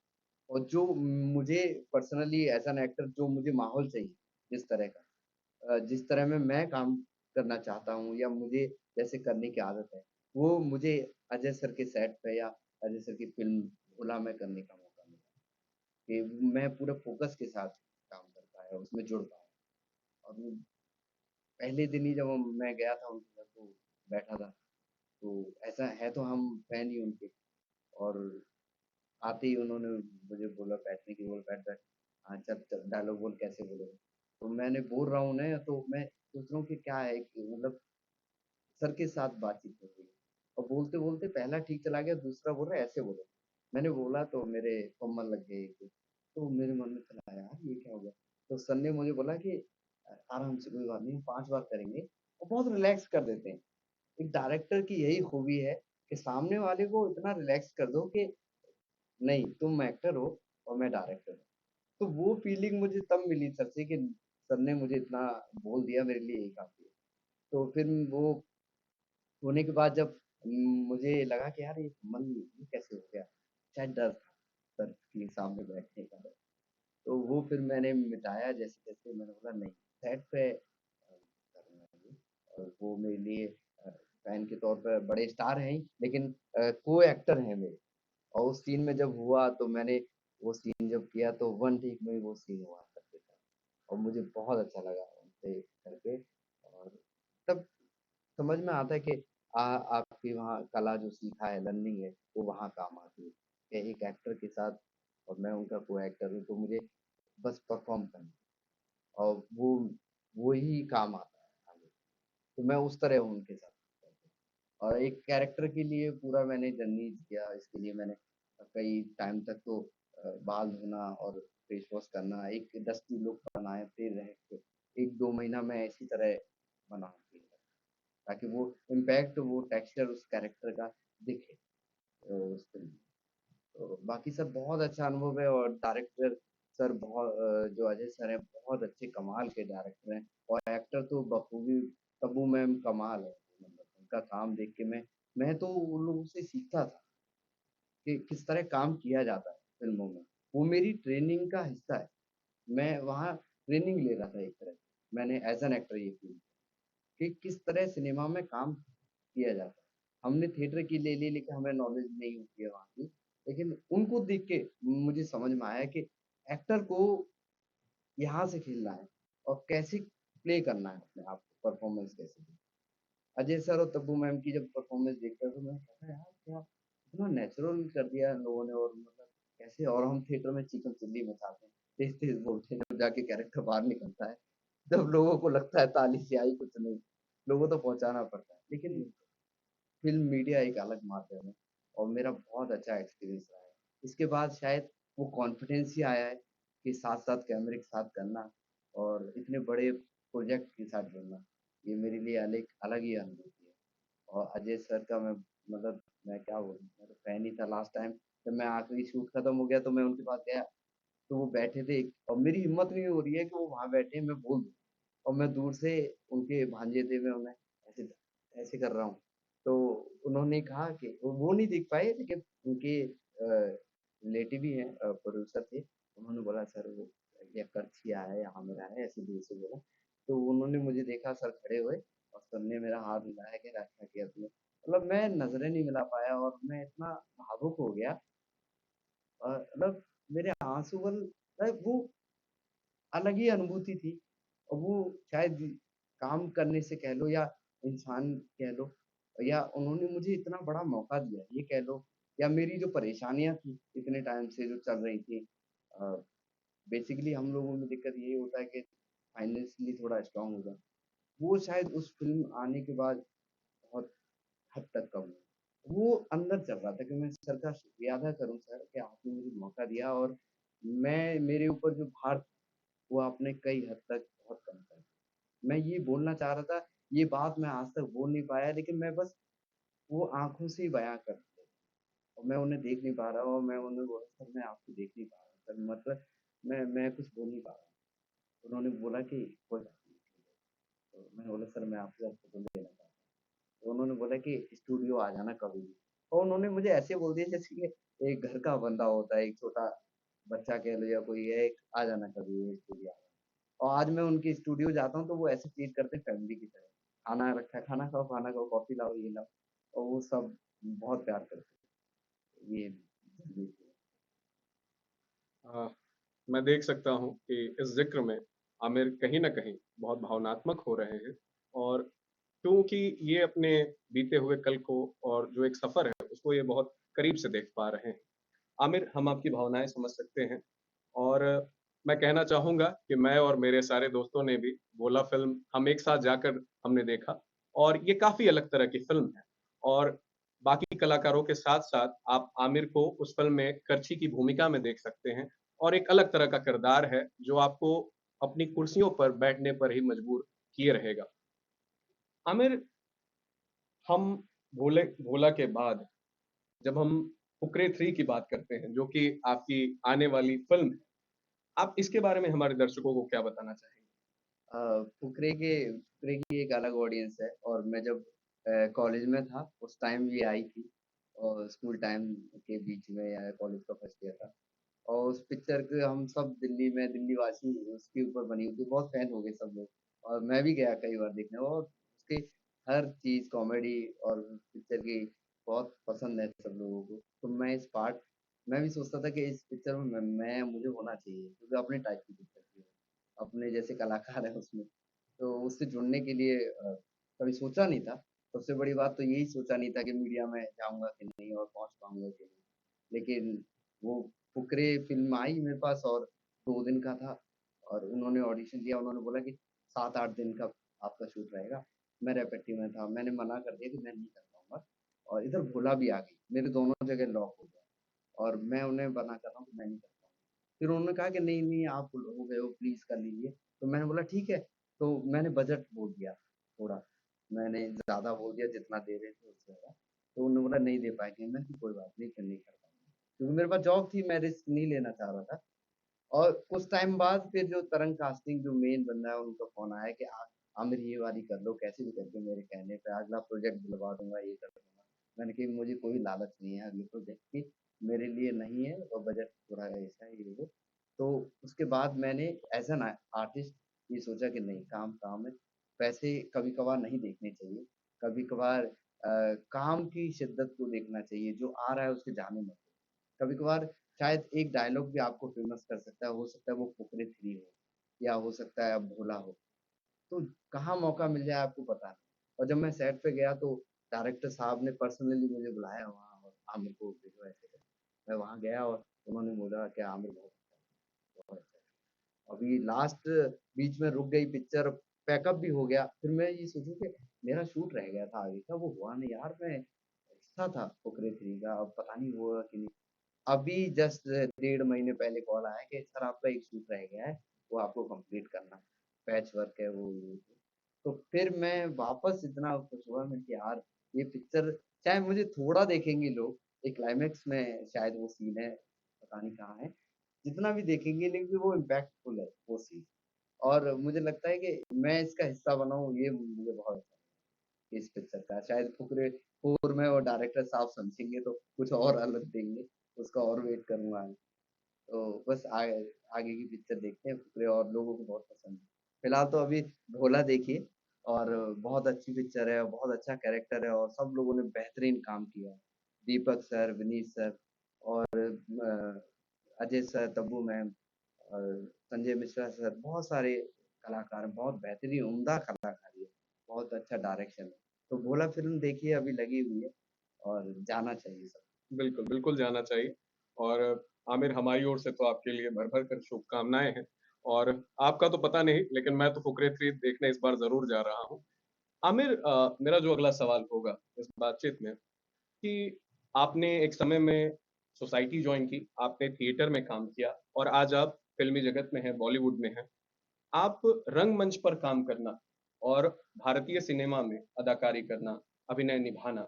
और जो मुझे पर्सनली एज़ एन एक्टर जो मुझे माहौल चाहिए, जिस तरह का जिस तरह में मैं काम करना चाहता हूँ या मुझे जैसे करने की आदत है, वो मुझे अजय सर के सेट पे या अजय सर की फ़िल्म भूला में करने का मौका मिला, कि मैं पूरे फ़ोकस के साथ काम कर पाया, उसमें जुड़ पाया। और वो पहले दिन ही जब मैं गया था उनके घर तो बैठा था, तो ऐसा है तो हम फैन ही उनके। और आते ही उन्होंने मुझे बोला बैठने के लिए, बोला बैठ बैठ, हाँ चल चल डायलॉग बोल कैसे बोलेगा। तो मैंने बोल रहा हूँ ना तो मैं सोच रहा हूँ कि क्या है कि मतलब सर के साथ बातचीत हो रही है और बोलते बोलते पहला ठीक चला गया, दूसरा बोल रहा है ऐसे बोलो। मैंने बोला तो मेरे कम्बल लग गए एक, तो मेरे मन में चला यार ये क्या हो गया। तो सर ने मुझे बोला कि आराम से कोई बात नहीं, 5 बार करेंगे और बहुत रिलैक्स कर देते हैं। एक डायरेक्टर की यही खूबी है कि सामने वाले को इतना रिलैक्स कर दो कि नहीं तुम एक्टर हो और मैं डायरेक्टर हूँ। तो वो फीलिंग मुझे तब मिली सर से कि सर ने मुझे इतना बोल दिया, मेरे लिए यही काफ़ी है। तो फिर वो होने के बाद जब मुझे लगा कि यार ये मन ये कैसे हो गया? शायद डर था सर के सामने बैठने का डर। तो वो फिर मैंने मिटाया जैसे-तैसे, मैंने बोला नहीं, सेट पे करना है ये। और वो मेरे लिए फैन के तौर पे बड़े स्टार हैं ही, लेकिन को-एक्टर हैं मेरे। और उस सीन में जब हुआ तो मैंने वो सीन जब किया तो 1 टेक में ही वो सीन हुआ करके था और मुझे बहुत अच्छा लगा उनसे करके। और तब समझ में आता है कि आपकी वहाँ कला जो सीखा है, लर्निंग है, वो वहाँ काम आती है। कि एक एक्टर के साथ और मैं उनका को-एक्टर हूँ, तो मुझे बस परफ़ॉर्म करना है और वो ही काम आता है आगे। तो मैं उस तरह हूँ उनके साथ। और एक कैरेक्टर के लिए पूरा मैंने जर्नी किया, इसके लिए मैंने कई टाइम तक तो बाल धोना और फेस वॉश करना, एक डस्टी लुक बनाए फिर रह के 1-2 महीना मैं इसी तरह बना फिर ताकि वो इम्पैक्ट, वो टेक्सचर उस कैरेक्टर का दिखे उस फ़िल्म में। तो बाकी सब बहुत अच्छा अनुभव है और डायरेक्टर सर बहुत जो अजय सर हैं बहुत अच्छे कमाल के डायरेक्टर हैं और एक्टर तो बखूबी तब्बू मैम कमाल है। मतलब उनका काम देख के मैं तो उन लोगों से सीखता था कि किस तरह काम किया जाता है फ़िल्मों में। वो मेरी ट्रेनिंग का हिस्सा है। मैं वहाँ ट्रेनिंग ले रहा था एक तरह से। मैंने एज़ एन एक्टर ये फ़ील कि किस तरह सिनेमा में काम किया जाता है। हमने थिएटर की ले ली लेकिन हमें नॉलेज नहीं होती है वहाँ की। लेकिन उनको देख के मुझे समझ में आया कि एक्टर को यहाँ से खेलना है और कैसे प्ले करना है अपने आप को, परफ़ॉर्मेंस कैसे देनी है। अजय सर और तब्बू मैम की जब परफ़ॉर्मेंस देखता था मैं कहता यार क्या इतना नेचुरल कर दिया इन लोगों ने और मतलब कैसे। और हम थिएटर में चीखम चिल्ली मचाते हैं, तेज़-तेज़ बोलते हैं, जब जाके कैरेक्टर बाहर निकलता है, जब लोगों को लगता है ताली से आई कुछ नहीं, लोगों तक पहुँचाना पड़ता है। लेकिन फ़िल्म मीडिया एक अलग माध्यम है और मेरा बहुत अच्छा एक्सपीरियंस रहा है। इसके बाद शायद वो कॉन्फिडेंस ही आया है कि साथ-साथ कैमरे के साथ करना और इतने बड़े प्रोजेक्ट के साथ जुड़ना, ये मेरे लिए अलग अलग ही अनुभूति है। और अजय सर का मैं मतलब मैं क्या बोलूँ, मैं तो फैन ही था लास्ट टाइम। जब मैं आखिरी शूट खत्म हो गया तो मैं उनके पास गया, तो वो बैठे थे और मेरी हिम्मत नहीं हो रही है कि वो वहाँ बैठे हैं, मैं बोल दूँ। और मैं दूर से उनके भांजे थे, मैं उन्हें ऐसे ऐसे कर रहा हूँ। तो उन्होंने कहा कि वो नहीं देख पाए लेकिन उनके रिलेटिव ही हैं, प्रोड्यूसर थे। उन्होंने बोला सर वो ये करछी आया है, यहाँ मेरा है, ऐसे दूर से बोला। तो उन्होंने मुझे देखा सर खड़े हुए और सर ने मेरा हाथ हिलाया कि अच्छा किया तुमने। मतलब मैं नज़रें नहीं मिला पाया और मैं इतना भावुक हो गया मतलब मेरे आँसू बल वो अलग ही अनुभूति थी। और वो शायद काम करने से कह लो या इंसान कह लो या उन्होंने मुझे इतना बड़ा मौका दिया ये कह लो या मेरी जो परेशानियाँ थी इतने टाइम से जो चल रही थी अ, बेसिकली हम लोगों में दिक्कत यही होता है कि फाइनेंशियली थोड़ा स्ट्रांग हो जाओ। वो शायद उस फ़िल्म आने के बाद बहुत हद तक कम हुआ। वो अंदर चल रहा था कि मैं सर का शुक्रिया अदा करूँ सर कि आपने मुझे मौका दिया और मैं मेरे ऊपर जो भार था वो आपने कई हद तक बहुत कम कर दिया। मैं ये बोलना चाह रहा था, ये बात मैं आज तक बोल नहीं पाया, लेकिन मैं बस वो आँखों से ही बयाँ कर दिया और मैं उन्हें देख नहीं पा रहा और मैं उन्हें बोला, "सर मैं आपको देख नहीं पा रहा सर, मतलब मैं कुछ बोल नहीं पा रहा हूँ।" उन्होंने बोला कि कोई बात नहीं, तो मैंने बोला, "सर मैं आपके साथ फ़ोटो लेना चाहता हूँ।" तो उन्होंने बोला कि स्टूडियो आ जाना कभी भी और उन्होंने मुझे ऐसे बोल दिया जैसे कि एक घर का बंदा होता है, एक छोटा बच्चा कह लो या कोई है, एक आ जाना कभी भी स्टूडियो आ जाना। और आज मैं उनके स्टूडियो जाता हूँ तो वो ऐसे ट्रीट करते हैं फैमिली की तरह। खाना रखा है, खाना खाओ, कॉफ़ी लाओ, ये लाओ और वो सब बहुत प्यार करते हैं। ये ज़िंदगी है। अ, मैं देख सकता हूँ कि इस ज़िक्र में आमिर कहीं न कहीं बहुत भावनात्मक हो रहे हैं और क्योंकि ये अपने बीते हुए कल को और जो एक सफ़र है, उसको ये बहुत करीब से देख पा रहे हैं। आमिर, हम आपकी भावनाएँ समझ सकते हैं और मैं कहना चाहूँगा कि मैं और मेरे सारे दोस्तों ने भी भोला फ़िल्म हम एक साथ जाकर हमने देखा और ये काफ़ी अलग तरह की फ़िल्म है और बाकी कलाकारों के साथ-साथ आप आमिर को उस फ़िल्म में करछी की भूमिका में देख सकते हैं और एक अलग तरह का किरदार है, जो आपको अपनी कुर्सियों पर बैठने पर ही मजबूर किए रहेगा। आमिर, हम भोला के बाद जब हम फुकरे 3 की बात करते हैं, जो कि आपकी आने वाली फ़िल्म है, आप इसके बारे में हमारे दर्शकों को क्या बताना चाहेंगे? फुकरे की एक अलग ऑडियंस है और मैं जब कॉलेज में था उस टाइम ये आई थी और स्कूल टाइम के बीच में या कॉलेज का फर्स्ट ईयर था और उस पिक्चर के हम सब दिल्ली में दिल्ली वासी उसके ऊपर बनी हुई थी, बहुत फैन हो गए सब लोग और मैं भी गया कई बार देखने और उसकी हर चीज़ कॉमेडी और पिक्चर की बहुत पसंद है सब लोगों को। तो मैं भी सोचता था कि इस पिक्चर में मैं मुझे होना चाहिए क्योंकि अपने टाइप की पिक्चर थी। अपने जैसे कलाकार हैं उसमें, तो उससे जुड़ने के लिए कभी सोचा नहीं था। सबसे बड़ी बात तो यही सोचा नहीं था कि मीडिया में जाऊँगा कि नहीं और पहुँच पाऊँगा कि नहीं। लेकिन वो फुकरे फ़िल्म आई मेरे पास और 2 दिन का था और उन्होंने ऑडिशन दिया, उन्होंने बोला कि 7-8 दिन का आपका शूट रहेगा। मैं रेपेटी में था, मैंने मना कर दिया कि मैं नहीं कर पाऊँगा और इधर भोला भी आ गई, मेरे दोनों जगह लॉक हो गया और मैं उन्हें मना कर रहा हूँ कि मैं नहीं कर पाऊँगा। फिर उन्होंने कहा कि नहीं, नहीं आप हो गए हो प्लीज़ कर लीजिए। तो मैंने बोला ठीक है, तो मैंने बजट बोल दिया थोड़ा, मैंने ज़्यादा बोल दिया जितना दे रहे थे उससे ज़्यादा। तो उन्होंने बोला नहीं दे पाएँगे, मैंने कहा कोई बात नहीं फिर नहीं कर पाऊँगा। क्योंकि मेरे पास जॉब थी, मैं रिस्क नहीं लेना चाह रहा था। और कुछ टाइम बाद फिर जो तरंग कास्टिंग जो मेन बंदा है उनका फ़ोन आया कि आ आमिर ये वाली कर लो कैसे भी करके मेरे कहने पे अगला प्रोजेक्ट दिलवा दूँगा, ये कर दूँगा। मैंने कहा मुझे कोई लालच नहीं है अगले प्रोजेक्ट की, मेरे लिए नहीं है और बजट थोड़ा ऐसा है ये वो। तो उसके बाद मैंने एज़ एन आर्टिस्ट ये सोचा कि नहीं काम काम है, पैसे कभी-कभार नहीं देखने चाहिए। कभी-कभार काम की शिद्दत को देखना चाहिए, जो आ रहा है उसके जाने मत दो। कभी-कभार शायद एक डायलॉग भी आपको फ़ेमस कर सकता है, हो सकता है वो फुकरे 3 हो या हो सकता है अब भोला हो। तो कहाँ मौका मिल जाए आपको पता नहीं। और जब मैं सेट पे गया तो डायरेक्टर साहब ने पर्सनली मुझे बुलाया वहाँ और आमिर को देखो ऐसे करके। मैं वहाँ गया और उन्होंने बोला कि आमिर बहुत अच्छा है, बहुत अच्छा है। अभी लास्ट बीच में रुक गई पिक्चर, पैकअप भी हो गया। फिर मैं ये सोचूँ कि मेरा शूट रह गया था आगे का, वो हुआ नहीं यार, मैं हिस्सा था फुकरे 3 का, अब पता नहीं हुआ कि नहीं। अभी जस्ट 1.5 महीने पहले कॉल आया कि सर आपका एक शूट रह गया है, वो आपको कंप्लीट करना है। पैच वर्क है वो ये। तो फिर मैं वापस इतना खुश हुआ मैं कि यार ये पिक्चर चाहे मुझे थोड़ा देखेंगे लोग, एक क्लाइमेक्स में शायद वो सीन है, पता नहीं कहाँ है। जितना भी देखेंगे लेकिन वो इम्पैक्टफुल है वो सीन। और मुझे लगता है कि मैं इसका हिस्सा बना हूँ ये मुझे बहुत अच्छा लगा इस पिक्चर का। शायद फुकरे 4 में वो डायरेक्टर साहब समझेंगे तो कुछ और अलग देंगे, उसका और वेट करूँगा मैं। तो बस आगे की पिक्चर देखते हैं फुकरे और लोगों को बहुत पसंद है। फिलहाल तो अभी ढोला देखिए और बहुत अच्छी पिक्चर है, बहुत अच्छा कैरेक्टर है और सब लोगों ने बेहतरीन काम किया है। दीपक सर, विनीत सर और अजय सर, तब्बू मैम और संजय मिश्रा सर, बहुत सारे कलाकार हैं, बहुत बेहतरीन उम्दा कलाकारी है, बहुत अच्छा डायरेक्शन है। तो भोला फ़िल्म देखिए अभी लगी हुई है और जाना चाहिए सब। बिल्कुल, बिल्कुल जाना चाहिए और आमिर हमारी ओर से तो आपके लिए भर-भर कर शुभकामनाएँ हैं और आपका तो पता नहीं लेकिन मैं तो फुकरे 3 देखने इस बार ज़रूर जा रहा हूँ। आमिर मेरा जो अगला सवाल होगा इस बातचीत में कि आपने एक समय में सोसाइटी जॉइन की, आपने थिएटर में काम किया और आज आप फ़िल्मी जगत में हैं, बॉलीवुड में हैं। आप रंगमंच पर काम करना और भारतीय सिनेमा में अदाकारी करना, अभिनय निभाना,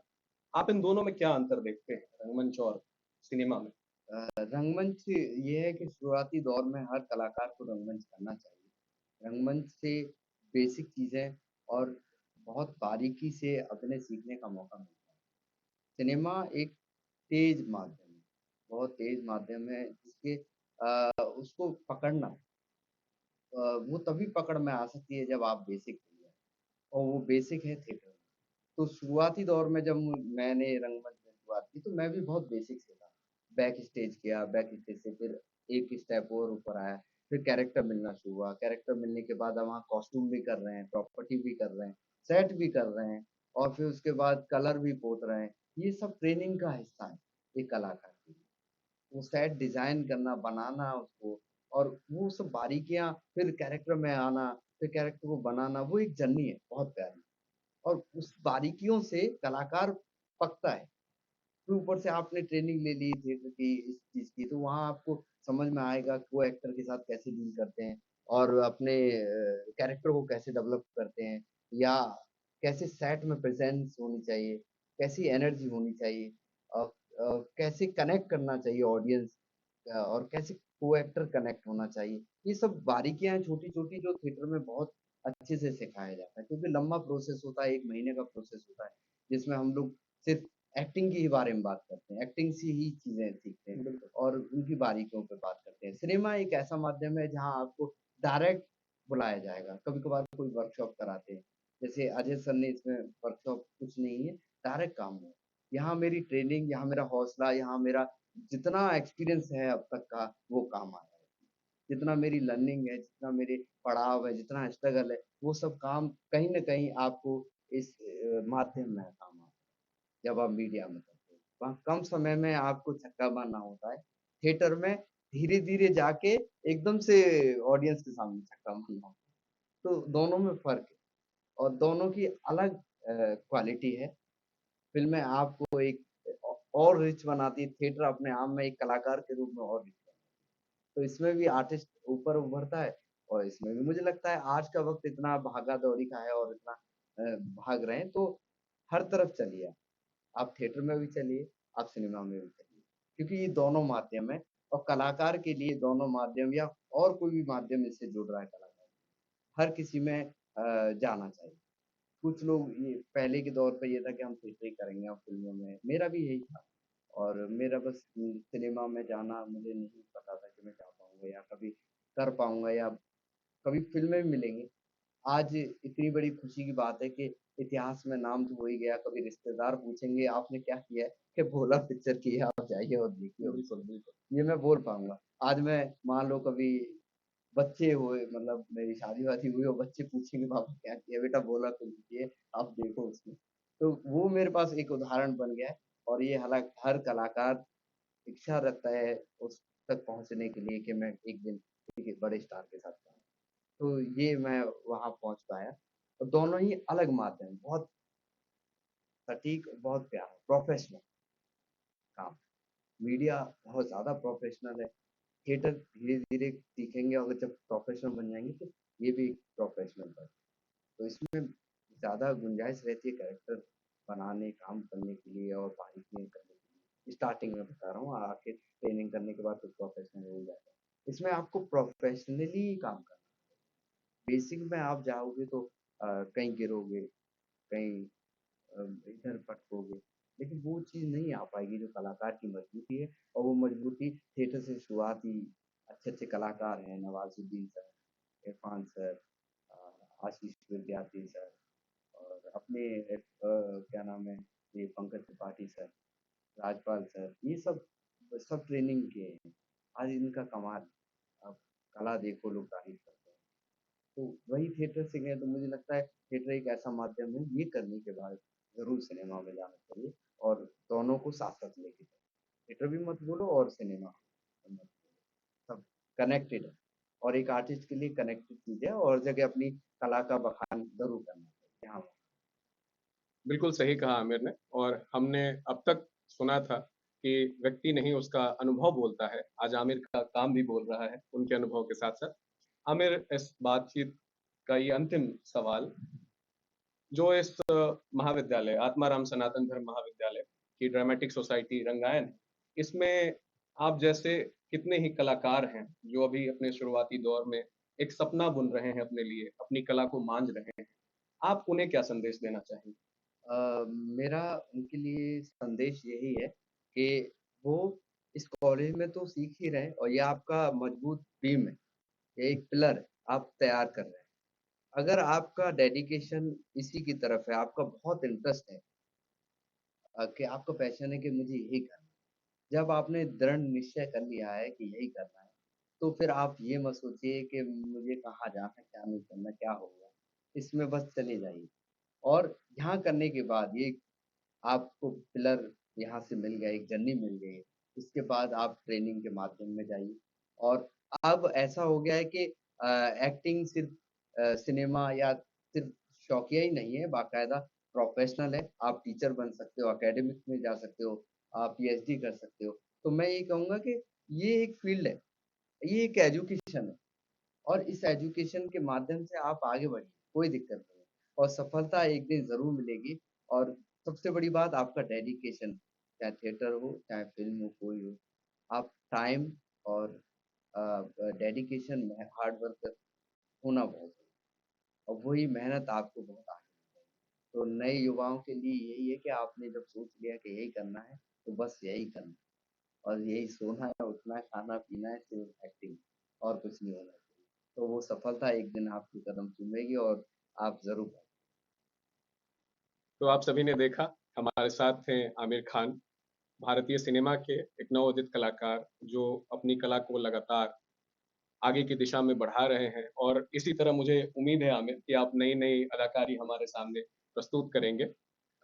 आप इन दोनों में क्या अंतर देखते हैं, रंगमंच और सिनेमा में? रंगमंच ये है कि शुरुआती दौर में हर कलाकार को रंगमंच करना चाहिए। रंगमंच से बेसिक चीज़ें और बहुत बारीकी से अभिनय सीखने का मौका मिलता है। सिनेमा एक तेज़ माध्यम है, बहुत तेज़ माध्यम है जिसके उसको पकड़ना वो तभी पकड़ में आ सकती है जब आप बेसिक भूल जाएँ और वो बेसिक है थिएटर में। तो शुरुआती दौर में जब मैंने रंगमंच में शुरुआत की तो मैं भी बहुत बेसिक से था। बैक स्टेज किया, बैक स्टेज से फिर एक स्टेप और ऊपर आया, फिर कैरेक्टर मिलना शुरू हुआ। कैरेक्टर मिलने के बाद अब वहाँ कॉस्ट्यूम भी कर रहे हैं, प्रॉपर्टी भी कर रहे हैं, सेट भी कर रहे हैं और फिर उसके बाद कलर भी पोत रहे हैं। ये सब ट्रेनिंग का हिस्सा है, एक कलाकार के लिए। वो सेट डिज़ाइन करना, बनाना उसको और वो सब बारीकियाँ फिर कैरेक्टर में आना, फिर कैरेक्टर को बनाना, वो एक जर्नी है बहुत प्यारी। और उस बारीकियों से कलाकार पकता है। फिर ऊपर से आपने ट्रेनिंग ले ली थिएटर की, इस चीज़ की, तो वहाँ आपको समझ में आएगा कि वो एक्टर के साथ कैसे डील करते हैं और अपने कैरेक्टर को कैसे डेवलप करते हैं या कैसे सेट में प्रेज़ेंस होनी चाहिए, कैसी एनर्जी होनी चाहिए कैसे कनेक्ट करना चाहिए ऑडियंस और कैसे को-एक्टर कनेक्ट होना चाहिए। ये सब बारीकियाँ हैं छोटी-छोटी जो थिएटर में बहुत अच्छे से सिखाया जाता है क्योंकि लंबा प्रोसेस होता है, 1 महीने का प्रोसेस होता है, जिसमें हम लोग सिर्फ़ एक्टिंग के ही बारे में बात करते हैं, एक्टिंग से ही चीज़ें सीखते हैं बिल्कुल। और उनकी बारीकियों पे बात करते हैं। सिनेमा एक ऐसा माध्यम है जहाँ आपको डायरेक्ट बुलाया जाएगा, कभी-कभार कोई वर्कशॉप कराते हैं, जैसे अजय सर ने इसमें वर्कशॉप कुछ नहीं है, डायरेक्ट काम है। यहाँ मेरी ट्रेनिंग, यहाँ मेरा हौसला, यहाँ मेरा जितना एक्सपीरियंस है अब तक का, वो काम आया है। जितना मेरी लर्निंग है, जितना मेरे पड़ाव है, जितना स्ट्रगल है, वो सब काम कहीं न कहीं आपको इस माध्यम में काम आता है। जब आप मीडिया में करते हो। वहाँ कम समय में आपको छक्का मारना होता है। थिएटर में धीरे-धीरे जाके एकदम से ऑडियंस के सामने छक्का मारना होता है। तो दोनों में फ़र्क है और दोनों की अलग क्वालिटी है। फ़िल्में आपको एक और रिच बनाती है। थिएटर अपने आप में एक कलाकार के रूप में और रिच बनाती है। तो इसमें भी आर्टिस्ट ऊपर उभरता है और इसमें भी मुझे लगता है आज का वक़्त इतना भागा-दौड़ी का है और इतना भाग रहे हैं तो हर तरफ चलिए आप। आप थिएटर में भी चलिए, आप सिनेमा में भी चलिए, क्योंकि ये दोनों माध्यम हैं और कलाकार के लिए दोनों माध्यम या और कोई भी माध्यम इससे जुड़ रहा है कलाकार, हर किसी में जाना चाहिए। कुछ लोग ये पहले के दौर पे ये था कि हम थिएटर ही करेंगे और फ़िल्मों में मेरा भी यही था और मेरा बस सिनेमा में जाना मुझे नहीं पता था कि मैं जा पाऊँगा या कभी कर पाऊँगा या कभी फ़िल्में भी मिलेंगी। आज इतनी बड़ी खुशी की बात है कि इतिहास में नाम तो हो ही गया, कभी रिश्तेदार पूछेंगे आपने क्या किया है? कि भोला पिक्चर की है, आप जाइए और देखिए उसको। बिल्कुल, बिल्कुल। ये मैं बोल पाऊँगा। आज मैं मान लो कभी बच्चे हुए मतलब मेरी शादी-वादी हुई और बच्चे पूछेंगे पापा क्या किया? बेटा भोला फ़िल्म की है, आप देखो उसमें। तो वो मेरे पास एक उदाहरण बन गया है और ये हालाँकि हर कलाकार इच्छा रखता है उस तक पहुँचने के लिए कि मैं एक दिन एक बड़े स्टार के साथ जाऊँ। तो ये मैं वहाँ पहुँच पाया। और दोनों ही अलग माध्यम, बहुत सटीक, बहुत प्यारा, प्रोफ़ेशनल काम। मीडिया बहुत ज़्यादा प्रोफ़ेशनल है। थिएटर धीरे-धीरे सीखेंगे और जब प्रोफ़ेशनल बन जाएँगे तो ये भी प्रोफ़ेशनल बन तो इसमें ज़्यादा गुंजाइश रहती है कैरेक्टर बनाने, काम करने के लिए और बारीकियाँ करने के लिए। स्टार्टिंग में बता रहा हूँ, आके ट्रेनिंग करने के बाद तो प्रोफ़ेशनल हो ही जाता है। इसमें आपको प्रोफ़ेशनली ही काम करना है। बेसिक में आप जाओगे तो कहीं गिरोगे, कहीं इधर भटकोगे, लेकिन वो चीज़ नहीं आ पाएगी जो कलाकार की मजबूती है और वो मजबूती थिएटर से शुरुआत ही अच्छे-अच्छे कलाकार हैं, नवाज़ुद्दीन सर, इरफ़ान सर आशीष विद्यार्थी सर और अपने क्या नाम है, ये पंकज त्रिपाठी सर, राजपाल सर, ये सब सब ट्रेनिंग किए हैं। आज इनका कमाल, अब कला देखो लोग तारीफ़ करते हैं। तो वही थिएटर से गए तो मुझे लगता है थिएटर एक ऐसा माध्यम है, ये करने के बाद ज़रूर सिनेमा में जाना चाहिए और दोनों को साथ-साथ लेके चलें। थिएटर भी मत भूलो और सिनेमा मत भूलो, सब कनेक्टेड है और एक आर्टिस्ट के लिए कनेक्टेड चीज़ है और जगह अपनी कला का बखान ज़रूर करना चाहिए। हाँ, बिल्कुल सही कहा आमिर ने और हमने अब तक सुना था कि व्यक्ति नहीं उसका अनुभव बोलता है। आज आमिर का काम भी बोल रहा है, उनके अनुभव के साथ-साथ। आमिर, इस बातचीत का ये अंतिम सवाल, जो इस महाविद्यालय आत्माराम सनातन धर्म महाविद्यालय की ड्रामेटिक सोसाइटी रंगायन है, इसमें आप जैसे कितने ही कलाकार हैं, जो अभी अपने शुरुआती दौर में एक सपना बुन रहे हैं अपने लिए, अपनी कला को मांझ रहे हैं। आप उन्हें क्या संदेश देना चाहेंगे? मेरा उनके लिए संदेश यही है कि वो इस कॉलेज में तो सीख ही रहे हैं और ये आपका मजबूत बीम है, ये एक पिलर है, आप तैयार कर रहे हैं। अगर आपका डेडिकेशन इसी की तरफ है, आपका बहुत इंटरेस्ट है कि आपका पैशन है कि मुझे यही करना है। जब आपने दृढ़ निश्चय कर लिया है कि यही करना है, तो फिर आप ये मत सोचिए कि मुझे कहाँ जाना है, क्या नहीं करना, क्या होगा। इसमें बस चले जाइए और यहाँ करने के बाद ये आपको पिलर यहाँ से मिल गया, एक जर्नी मिल गई। इसके बाद आप ट्रेनिंग के माध्यम में जाइए और अब ऐसा हो गया है कि एक्टिंग सिर्फ़ सिनेमा या सिर्फ़ शौकिया ही नहीं है, बाकायदा प्रोफ़ेशनल है। आप टीचर बन सकते हो, एकेडमिक में जा सकते हो, आप पीएचडी कर सकते हो। तो मैं ये कहूँगा कि ये एक फ़ील्ड है, ये एक एजुकेशन है और इस एजुकेशन के माध्यम से आप आगे बढ़िए, कोई दिक्कत नहीं है और सफलता एक दिन ज़रूर मिलेगी और सबसे बड़ी बात आपका डेडिकेशन, चाहे थिएटर हो, चाहे फ़िल्म हो, कोई हो। आप टाइम और डेडिकेशन में हार्ड वर्क होना बहुत ज़रूरी है और वही मेहनत आपको बहुत आगे ले जाएगी। तो नए युवाओं के लिए यही है कि आपने जब सोच लिया कि यही करना है, तो बस यही करना है और यही सोना है, उठना है, खाना-पीना है, सिर्फ़ एक्टिंग और कुछ नहीं होना चाहिए। तो वो सफलता एक दिन आपके कदम चूमेगी और आप ज़रूर पाएँगे। तो आप सभी ने देखा, हमारे साथ थे आमिर खान, भारतीय सिनेमा के एक नवोदित कलाकार, जो अपनी कला को लगातार आगे की दिशा में बढ़ा रहे हैं और इसी तरह मुझे उम्मीद है आमिर कि आप नई-नई अदाकारी हमारे सामने प्रस्तुत करेंगे।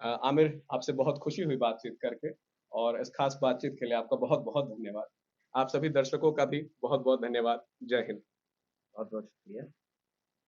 आमिर, आपसे बहुत खुशी हुई बातचीत करके और इस खास बातचीत के लिए आपका बहुत-बहुत धन्यवाद। आप सभी दर्शकों का भी बहुत-बहुत धन्यवाद। जय हिंद। बहुत-बहुत शुक्रिया।